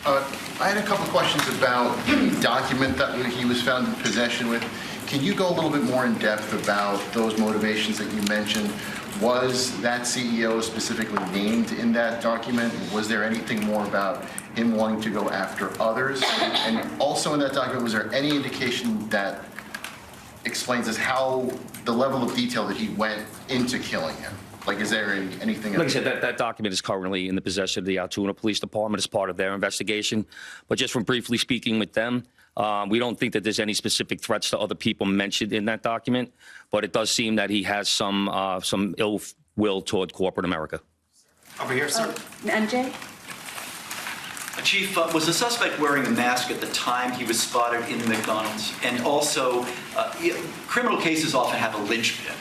I had a couple questions about the document that he was found in possession with. Can you go a little bit more in depth about those motivations that you mentioned? Was that CEO specifically named in that document? Was there anything more about him wanting to go after others? And also in that document, was there any indication that explains us how the level of detail that he went into killing him? Like, is there anything? Like I said, that document is currently in the possession of the Altuna Police Department as part of their investigation. But just from briefly speaking with them, we don't think that there's any specific threats to other people mentioned in that document. But it does seem that he has some ill will toward corporate America. Over here, sir. MJ? Chief, was the suspect wearing a mask at the time he was spotted in the McDonald's? And also, criminal cases often have a linchpin.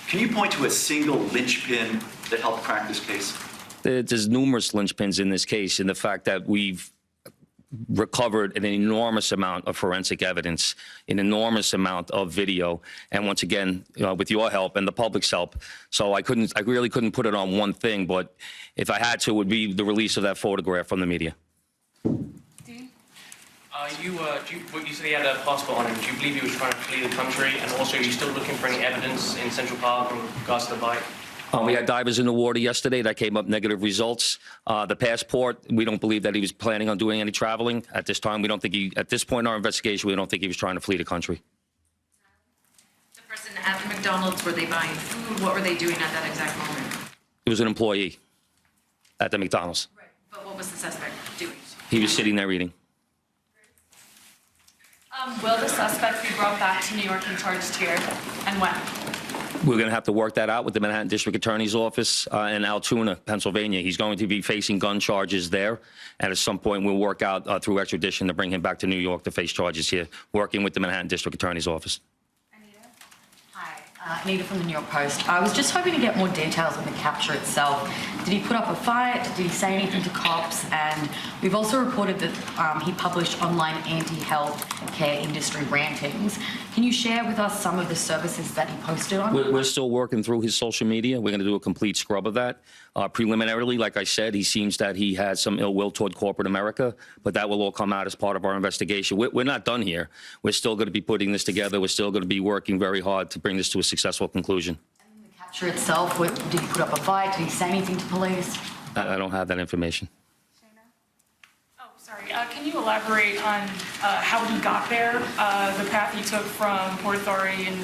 Can you point to a single linchpin that helped crack this case? There's numerous linchpins in this case, in the fact that we've recovered an enormous amount of forensic evidence, an enormous amount of video, and once again, with your help and the public's help. So I really couldn't put it on one thing, but if I had to, it would be the release of that photograph from the media. You said he had a passport on him. Do you believe he was trying to flee the country? And also, are you still looking for any evidence in Central Park in regards to the bike? We had divers in the water yesterday that came up negative results. The passport, we don't believe that he was planning on doing any traveling at this time. We don't think at this point in our investigation, we don't think he was trying to flee the country. The person at the McDonald's, were they buying food? What were they doing at that exact moment? He was an employee at the McDonald's. Right. But what was the suspect doing? He was sitting there eating. Will the suspect be brought back to New York and charged here? And when? We're going to have to work that out with the Manhattan District Attorney's Office in Altuna, Pennsylvania. He's going to be facing gun charges there. And at some point, we'll work out through extradition to bring him back to New York to face charges here, working with the Manhattan District Attorney's Office. Anita from the New York Post. I was just hoping to get more details on the capture itself. Did he put up a fight? Did he say anything to cops? And we've also reported that he published online anti-health care industry rantings. Can you share with us some of the services that he posted on? We're still working through his social media. We're going to do a complete scrub of that. Preliminarily, like I said, he seems that he has some ill will toward corporate America, but that will all come out as part of our investigation. We're not done here. We're still going to be putting this together. We're still going to be working very hard to bring this to a successful conclusion. And the capture itself, did he put up a fight? Did he say anything to police? I don't have that information. Oh, sorry. Can you elaborate on how he got there, the path he took from Port Authority and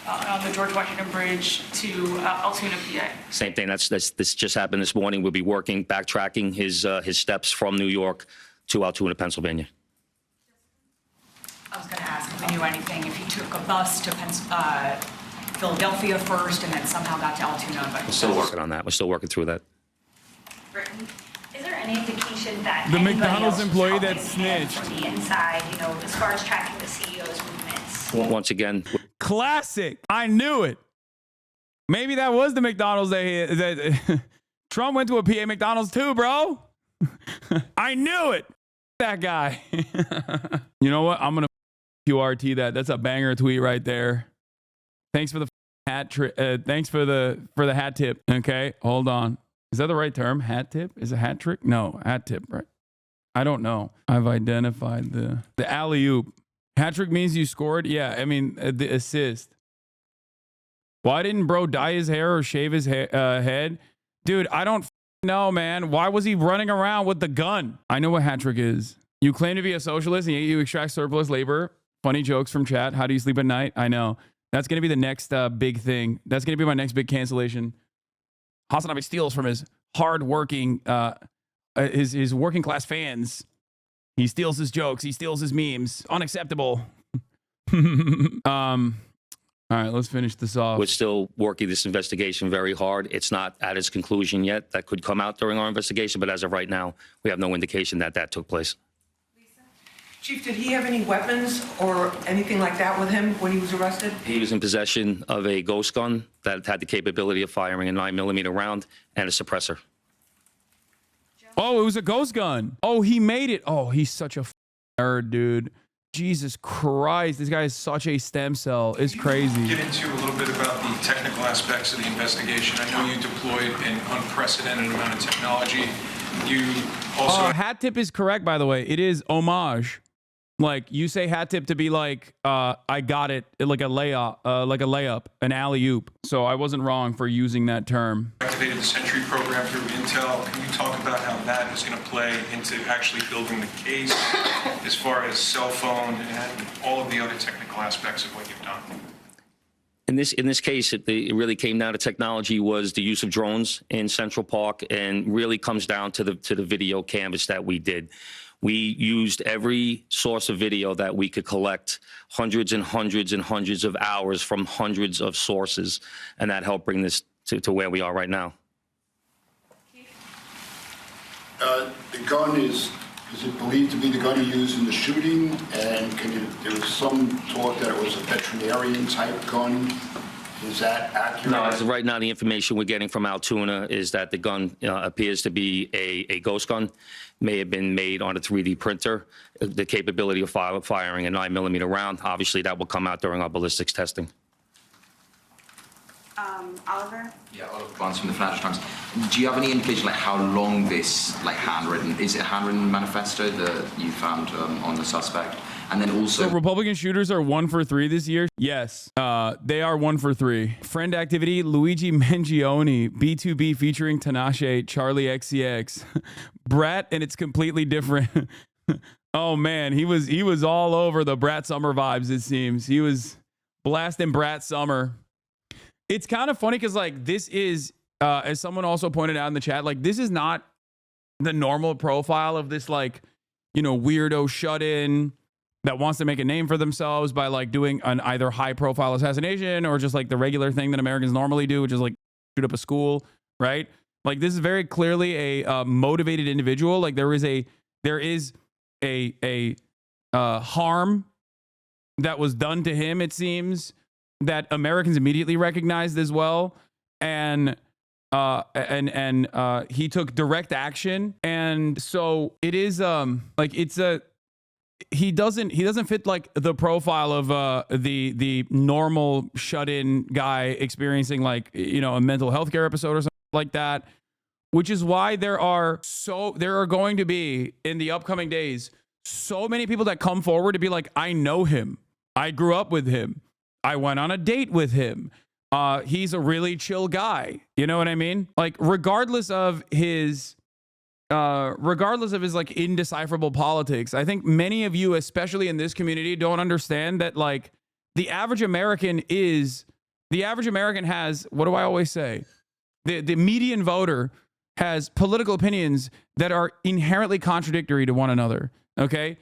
on the George Washington Bridge to Altoona, PA? Same thing. This just happened this morning. We'll be backtracking his steps from New York to Altuna, Pennsylvania. I was going to ask if he knew anything, if he took a bus to Philadelphia first and then somehow got to Altoona. But We're still working on that. We're still working through that. Britain. Is there any indication that the anybody McDonald's else employee was that helping him snitched from the inside, as far as tracking the CEO's movements? Once again, classic. I knew it. Maybe that was the McDonald's that Trump went to a PA McDonald's too, bro. I knew it. That guy. You know what? I'm gonna QRT that. That's a banger tweet right there. Thanks for the hat trick. Thanks for the hat tip. Okay, hold on. Is that the right term? Hat tip? Is it hat trick? No, hat tip, right? I don't know. I've identified the alley-oop. Hat trick means you scored? Yeah, I mean, the assist. Why didn't bro dye his hair or shave his head? Dude, I don't know, man. Why was he running around with the gun? I know what hat trick is. You claim to be a socialist and yet you extract surplus labor Funny jokes from chat. How do you sleep at night? I know. That's going to be the next big thing. That's going to be my next big cancellation. Hasanabi steals from his hard-working, his working class fans. He steals his jokes. He steals his memes. Unacceptable. All right, let's finish this off. We're still working this investigation very hard. It's not at its conclusion yet. That could come out during our investigation, but as of right now, we have no indication that that took place. Chief, did he have any weapons or anything like that with him when he was arrested? He was in possession of a ghost gun that had the capability of firing a 9mm round and a suppressor. Oh, it was a ghost gun. Oh, he made it. Oh, he's such a nerd, dude. Jesus Christ, this guy is such a stem cell. It's crazy. Get into a little bit about the technical aspects of the investigation. I know you deployed an unprecedented amount of technology. You also... hat tip is correct, by the way. It is homage. Like, you say hat tip to be like, I got it, like a layup, an alley-oop. So I wasn't wrong for using that term. Activated the Sentry program through Intel. Can you talk about how that is going to play into actually building the case as far as cell phone and all of the other technical aspects of what you've done? In this case, it really came down to technology was the use of drones in Central Park, and really comes down to the video canvas that we did. We used every source of video that we could collect, hundreds and hundreds and hundreds of hours from hundreds of sources, and that helped bring this to where we are right now. The gun is it believed to be the gun he used in the shooting? And there was some talk that it was a veterinarian type gun. Is that accurate? No, as of right now, the information we're getting from Altuna is that the gun appears to be a ghost gun. May have been made on a 3D printer. The capability of firing a 9mm round. Obviously, that will come out during our ballistics testing. Oliver? Yeah, Oliver Barnes from the Financial Times. Do you have any indication like how long this handwritten, is it a handwritten manifesto that you found on the suspect? And then also... So Republican shooters are 1 for 3 this year? Yes, they are 1 for 3. Friend activity, Luigi Mangione, B2B featuring Tinashe, Charlie XCX. Brat, and it's completely different. Oh man, he was all over the Brat Summer vibes, it seems. He was blasting Brat Summer. It's kind of funny because like this is, as someone also pointed out in the chat, like this is not the normal profile of this like, you know, weirdo shut-in that wants to make a name for themselves by like doing an either high profile assassination or just like the regular thing that Americans normally do, which is like shoot up a school, right? Like this is very clearly a motivated individual. Like there is a harm that was done to him, it seems, that Americans immediately recognized as well. And he took direct action. And so it is like it's a he doesn't fit like the profile of the normal shut-in guy experiencing like, you know, a mental health care episode or something like that, which is why there are going to be in the upcoming days so many people that come forward to be like, I know him, I grew up with him, I went on a date with him, he's a really chill guy, you know what I mean? Like regardless of his like indecipherable politics, I think many of you, especially in this community, don't understand that like the average American has, what do I always say? The median voter has political opinions that are inherently contradictory to one another. Okay.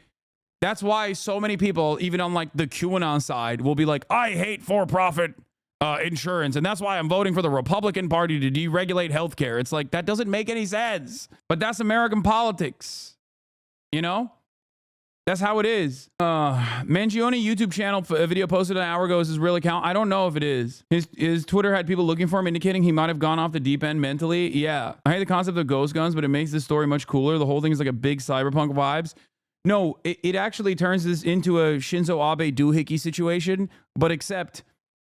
That's why so many people, even on like the QAnon side, will be like, I hate for-profit insurance, and that's why I'm voting for the Republican Party to deregulate healthcare. It's like, that doesn't make any sense, but that's American politics, you know? That's how it is. Mangione YouTube channel video posted an hour ago is his real account. I don't know if it is. His Twitter had people looking for him, indicating he might have gone off the deep end mentally. Yeah, I hate the concept of ghost guns, but it makes this story much cooler. The whole thing is like a big cyberpunk vibes. No, it actually turns this into a Shinzo Abe doohickey situation, but except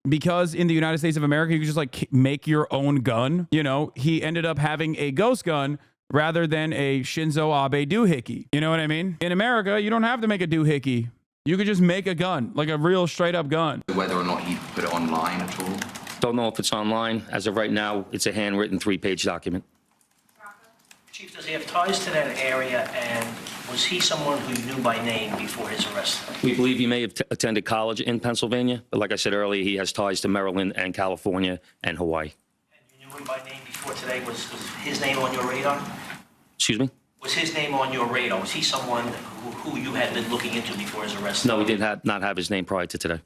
because in the United States of America, you can just like make your own gun. You know, he ended up having a ghost gun rather than a Shinzo Abe doohickey. You know what I mean? In America, you don't have to make a doohickey. You could just make a gun, like a real straight up gun. Whether or not he put it online at all? Don't know if it's online. As of right now, it's a handwritten 3-page document. Chief, does he have ties to that area, and was he someone who you knew by name before his arrest? We believe he may have attended college in Pennsylvania, but like I said earlier, he has ties to Maryland and California and Hawaii. And you knew him by name before today. Was his name on your radar? Excuse me? Was his name on your radar? Was he someone who you had been looking into before his arrest? No, we did not have his name prior to today.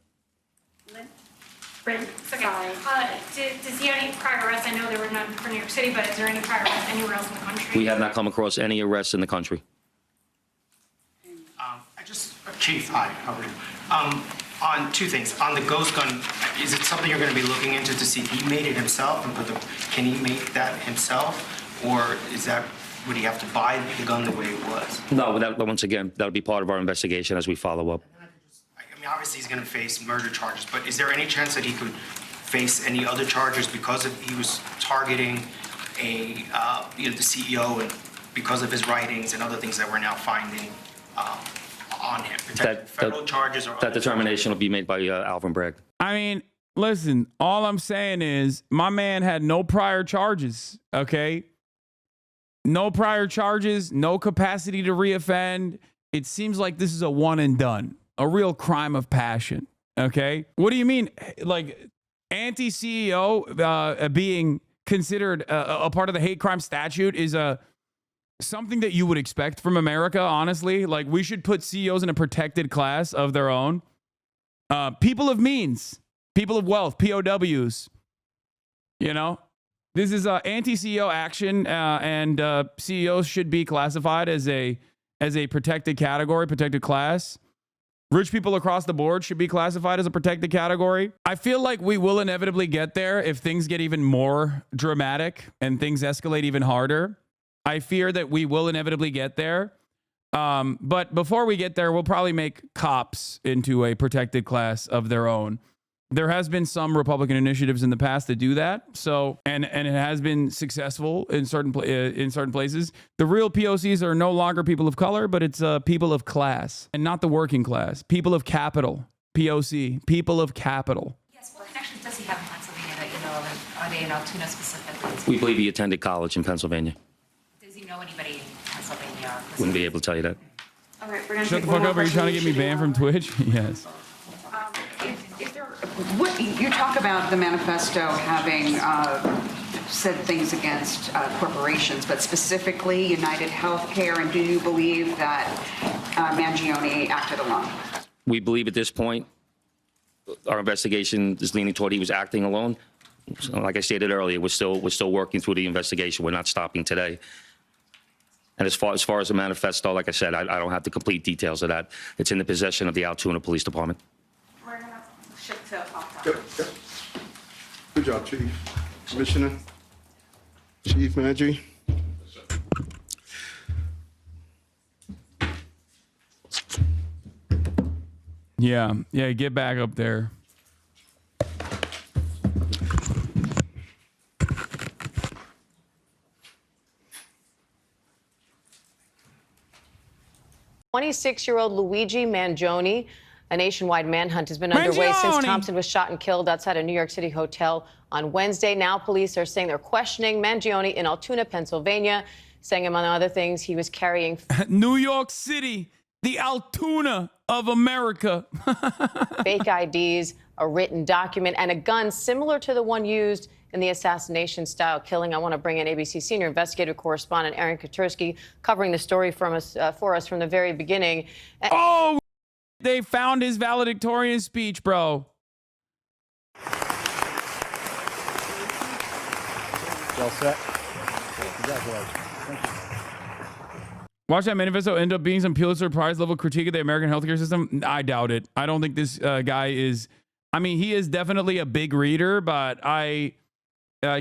Right. Okay. Does he have any prior arrests? I know there were none for New York City, but is there any prior arrests anywhere else in the country? We have not come across any arrests in the country. Chief, hi, how are you? On two things. On the ghost gun, is it something you're going to be looking into to see if he made it himself and can he make that himself, or would he have to buy the gun the way it was? No, once again, that'll be part of our investigation as we follow up. I mean, obviously he's going to face murder charges, but is there any chance that he could face any other charges because he was targeting the CEO and because of his writings and other things that we're now finding on him? Federal charges or that determination will be made by Alvin Bragg. I mean, listen, all I'm saying is my man had no prior charges, okay? No prior charges, no capacity to reoffend. It seems like this is a one and done, a real crime of passion, okay? What do you mean? Like, anti-CEO being considered a part of the hate crime statute is something that you would expect from America, honestly. Like, we should put CEOs in a protected class of their own. People of means, people of wealth, POWs, you know? This is anti-CEO action, and CEOs should be classified as a protected category, protected class. Rich people across the board should be classified as a protected category. I feel like we will inevitably get there if things get even more dramatic and things escalate even harder. I fear that we will inevitably get there. But before we get there, we'll probably make cops into a protected class of their own. There has been some Republican initiatives in the past that do that. So, and it has been successful in certain places. The real POCs are no longer people of color, but it's people of class and not the working class. People of capital. POC. People of capital. Yes, what connections does he have in Pennsylvania that you know of? Are they in Altuna specifically? We believe he attended college in Pennsylvania. Does he know anybody in Pennsylvania? Wouldn't be able to tell you that. All right, we're gonna Shut the fuck up. Are you trying to get me banned from Twitch? Yes. What you talk about the manifesto having said things against corporations, but specifically United Healthcare, and do you believe that Mangione acted alone? We believe at this point, our investigation is leaning toward he was acting alone. So, like I stated earlier, we're still working through the investigation. We're not stopping today. And as far as the manifesto, like I said, I don't have the complete details of that. It's in the possession of the Altuna Police Department. We're gonna shift to Yep. Good job, Chief. Commissioner, Chief Mangione. Yeah, get back up there. "26-year-old Luigi Mangione. A nationwide manhunt has been underway since Thompson was shot and killed outside a New York City hotel on Wednesday. Now police are saying they're questioning Mangione in Altuna, Pennsylvania, saying, among other things, he was carrying New York City, the Altuna of America. fake IDs, a written document, and a gun similar to the one used in the assassination-style killing. I want to bring in ABC senior investigative correspondent Aaron Katursky, covering the story for us from the very beginning. Oh, they found his valedictorian speech, bro. Well set. Congratulations. Thank you. Watch that manifesto end up being some Pulitzer Prize level critique of the American healthcare system. I doubt it. I don't think this guy is. I mean, he is definitely a big reader, but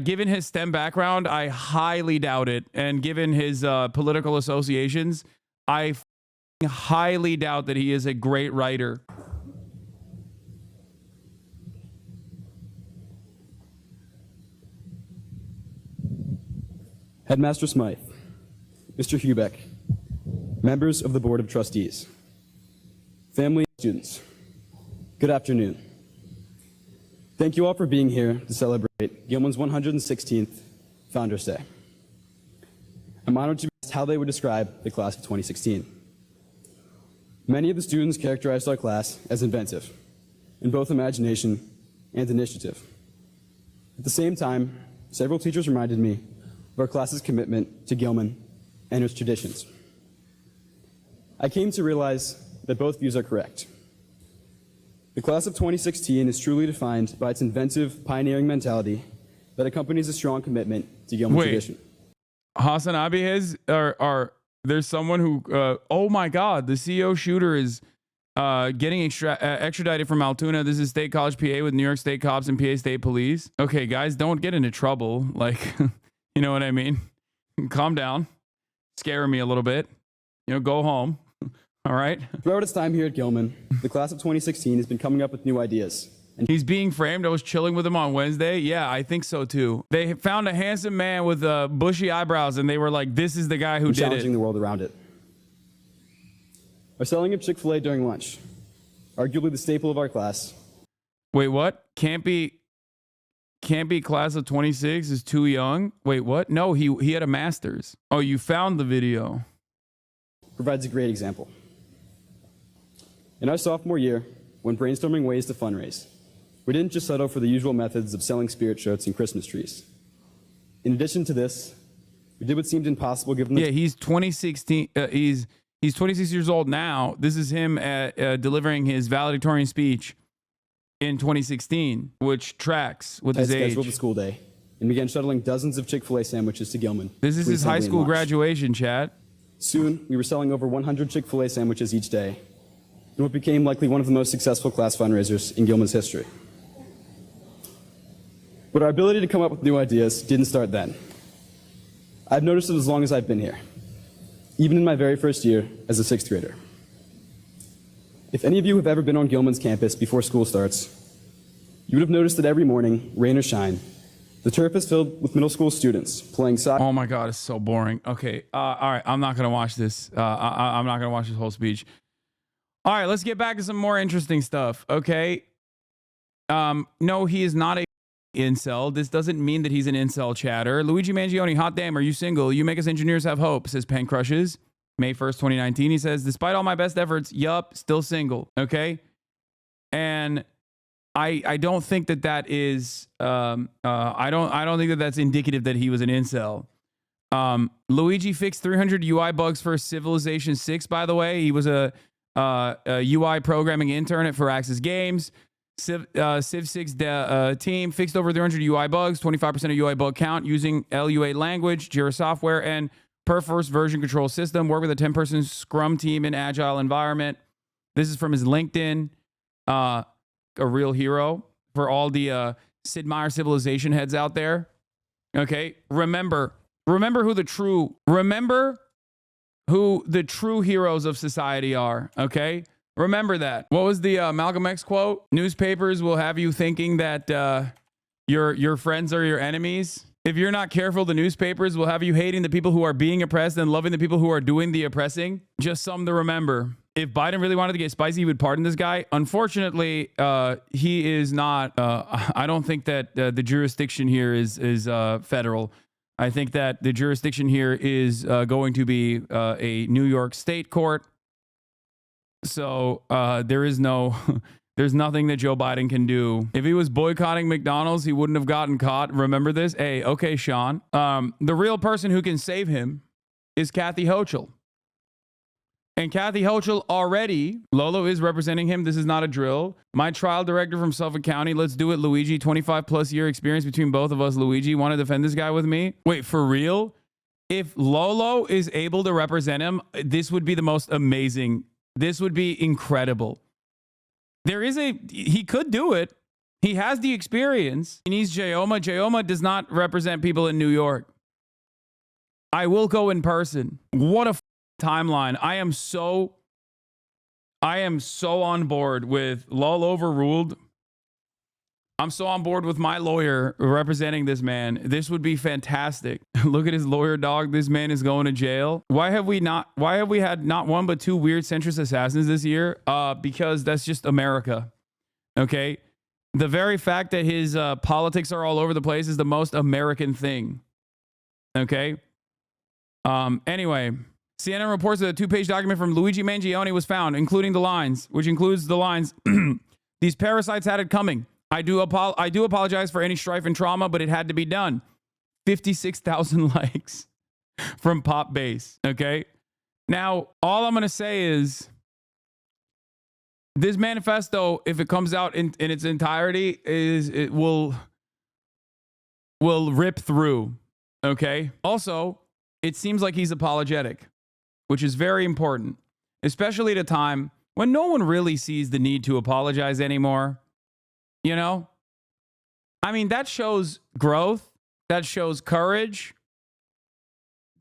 given his STEM background, I highly doubt it. And given his political associations, I highly doubt that he is a great writer. Headmaster Smythe, Mr. Hubeck, members of the Board of Trustees, family and students, good afternoon. Thank you all for being here to celebrate Gilman's 116th Founders Day. I'm honored to be asked how they would describe the class of 2016. Many of the students characterized our class as inventive, in both imagination and initiative. At the same time, several teachers reminded me of our class's commitment to Gilman and its traditions. I came to realize that both views are correct. The class of 2016 is truly defined by its inventive, pioneering mentality that accompanies a strong commitment to Gilman tradition. Hasanabi has, there's someone who, oh my God, the CEO shooter is getting extradited from Altuna. This is State College, PA, with New York State cops and PA State Police. Okay, guys, don't get into trouble. Like, you know what I mean? Calm down. Scaring me a little bit. You know, go home. All right? Throughout its time here at Gilman, the class of 2016 has been coming up with new ideas. And he's being framed. I was chilling with him on Wednesday. Yeah, I think so too. They found a handsome man with bushy eyebrows, and they were like, this is the guy who did it. Challenging the world around it. Our selling of Chick-fil-A during lunch, arguably the staple of our class. Wait, what? Can't be class of 26 is too young? Wait, what? No, he had a master's. Oh, you found the video. Provides a great example. In our sophomore year, when brainstorming ways to fundraise, we didn't just settle for the usual methods of selling spirit shirts and Christmas trees. In addition to this, we did what seemed impossible given the... Yeah, he's 2016. He's 26 years old now. This is him delivering his valedictorian speech in 2016, which tracks with his age. Scheduled the school day and began shuttling dozens of Chick-fil-A sandwiches to Gilman. This is his high school graduation, chat. Soon, we were selling over 100 Chick-fil-A sandwiches each day, in what became likely one of the most successful class fundraisers in Gilman's history. But our ability to come up with new ideas didn't start then. I've noticed it as long as I've been here, even in my very first year as a sixth grader. If any of you have ever been on Gilman's campus before school starts, you would have noticed that every morning, rain or shine, the turf is filled with middle school students playing soccer. Oh my God, it's so boring. Okay, all right, I'm not gonna watch this. I'm not gonna watch this whole speech. All right, let's get back to some more interesting stuff, okay? No, he is not a incel. This doesn't mean that he's an incel chatter. Luigi Mangione, hot damn, are you single? You make us engineers have hope, says Pen Crushes. May 1st, 2019, he says, despite all my best efforts, yup, still single, okay? And I don't think that is, I don't think that that's indicative that he was an incel. Luigi fixed 300 UI bugs for Civilization 6, by the way. He was a UI programming intern at Firaxis Games. Civ 6 team fixed over 300 UI bugs, 25% of UI bug count using LUA language, Jira software, and Perforce version control system. Work with a 10-person Scrum team in agile environment. This is from his LinkedIn. A real hero for all the Sid Meier Civilization heads out there. Okay, remember who the true heroes of society are. Okay. Remember that. What was the Malcolm X quote? Newspapers will have you thinking that your friends are your enemies. If you're not careful, the newspapers will have you hating the people who are being oppressed and loving the people who are doing the oppressing. Just something to remember. If Biden really wanted to get spicy, he would pardon this guy. Unfortunately, he is not. I don't think that the jurisdiction here is federal. I think that the jurisdiction here is going to be a New York State court. So there's nothing that Joe Biden can do. If he was boycotting McDonald's, he wouldn't have gotten caught. Remember this? Hey, okay, Sean. The real person who can save him is Kathy Hochul. And Kathy Hochul already, Lolo is representing him. This is not a drill. My trial director from Suffolk County. Let's do it, Luigi. 25 plus year experience between both of us, Luigi. Want to defend this guy with me? Wait, for real? If Lolo is able to represent him, this would be the most amazing. This would be incredible. He could do it. He has the experience. He needs Jayoma. Jayoma does not represent people in New York. I will go in person. What a timeline. I am so on board with Lull overruled. I'm so on board with my lawyer representing this man. This would be fantastic. Look at his lawyer dog. This man is going to jail. Why have we had not one but two weird centrist assassins this year? Because that's just America. Okay. The very fact that his politics are all over the place is the most American thing. Okay. Anyway, CNN reports that a 2-page document from Luigi Mangione was found, including the lines, which includes the lines, these parasites had it coming. I do apologize for any strife and trauma, but it had to be done. 56,000 likes from Pop Base, okay? Now, all I'm going to say is this manifesto, if it comes out in its entirety, it will rip through, okay? Also, it seems like he's apologetic, which is very important, especially at a time when no one really sees the need to apologize anymore. You know? I mean, that shows growth. That shows courage.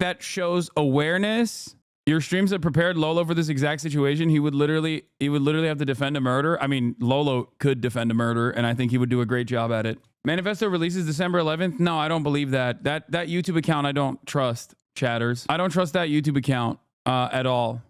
That shows awareness. Your streams have prepared Lolo for this exact situation. He would literally have to defend a murder. I mean, Lolo could defend a murder, and I think he would do a great job at it. Manifesto releases December 11th. No, I don't believe that. That YouTube account I don't trust, chatters. I don't trust that YouTube account at all.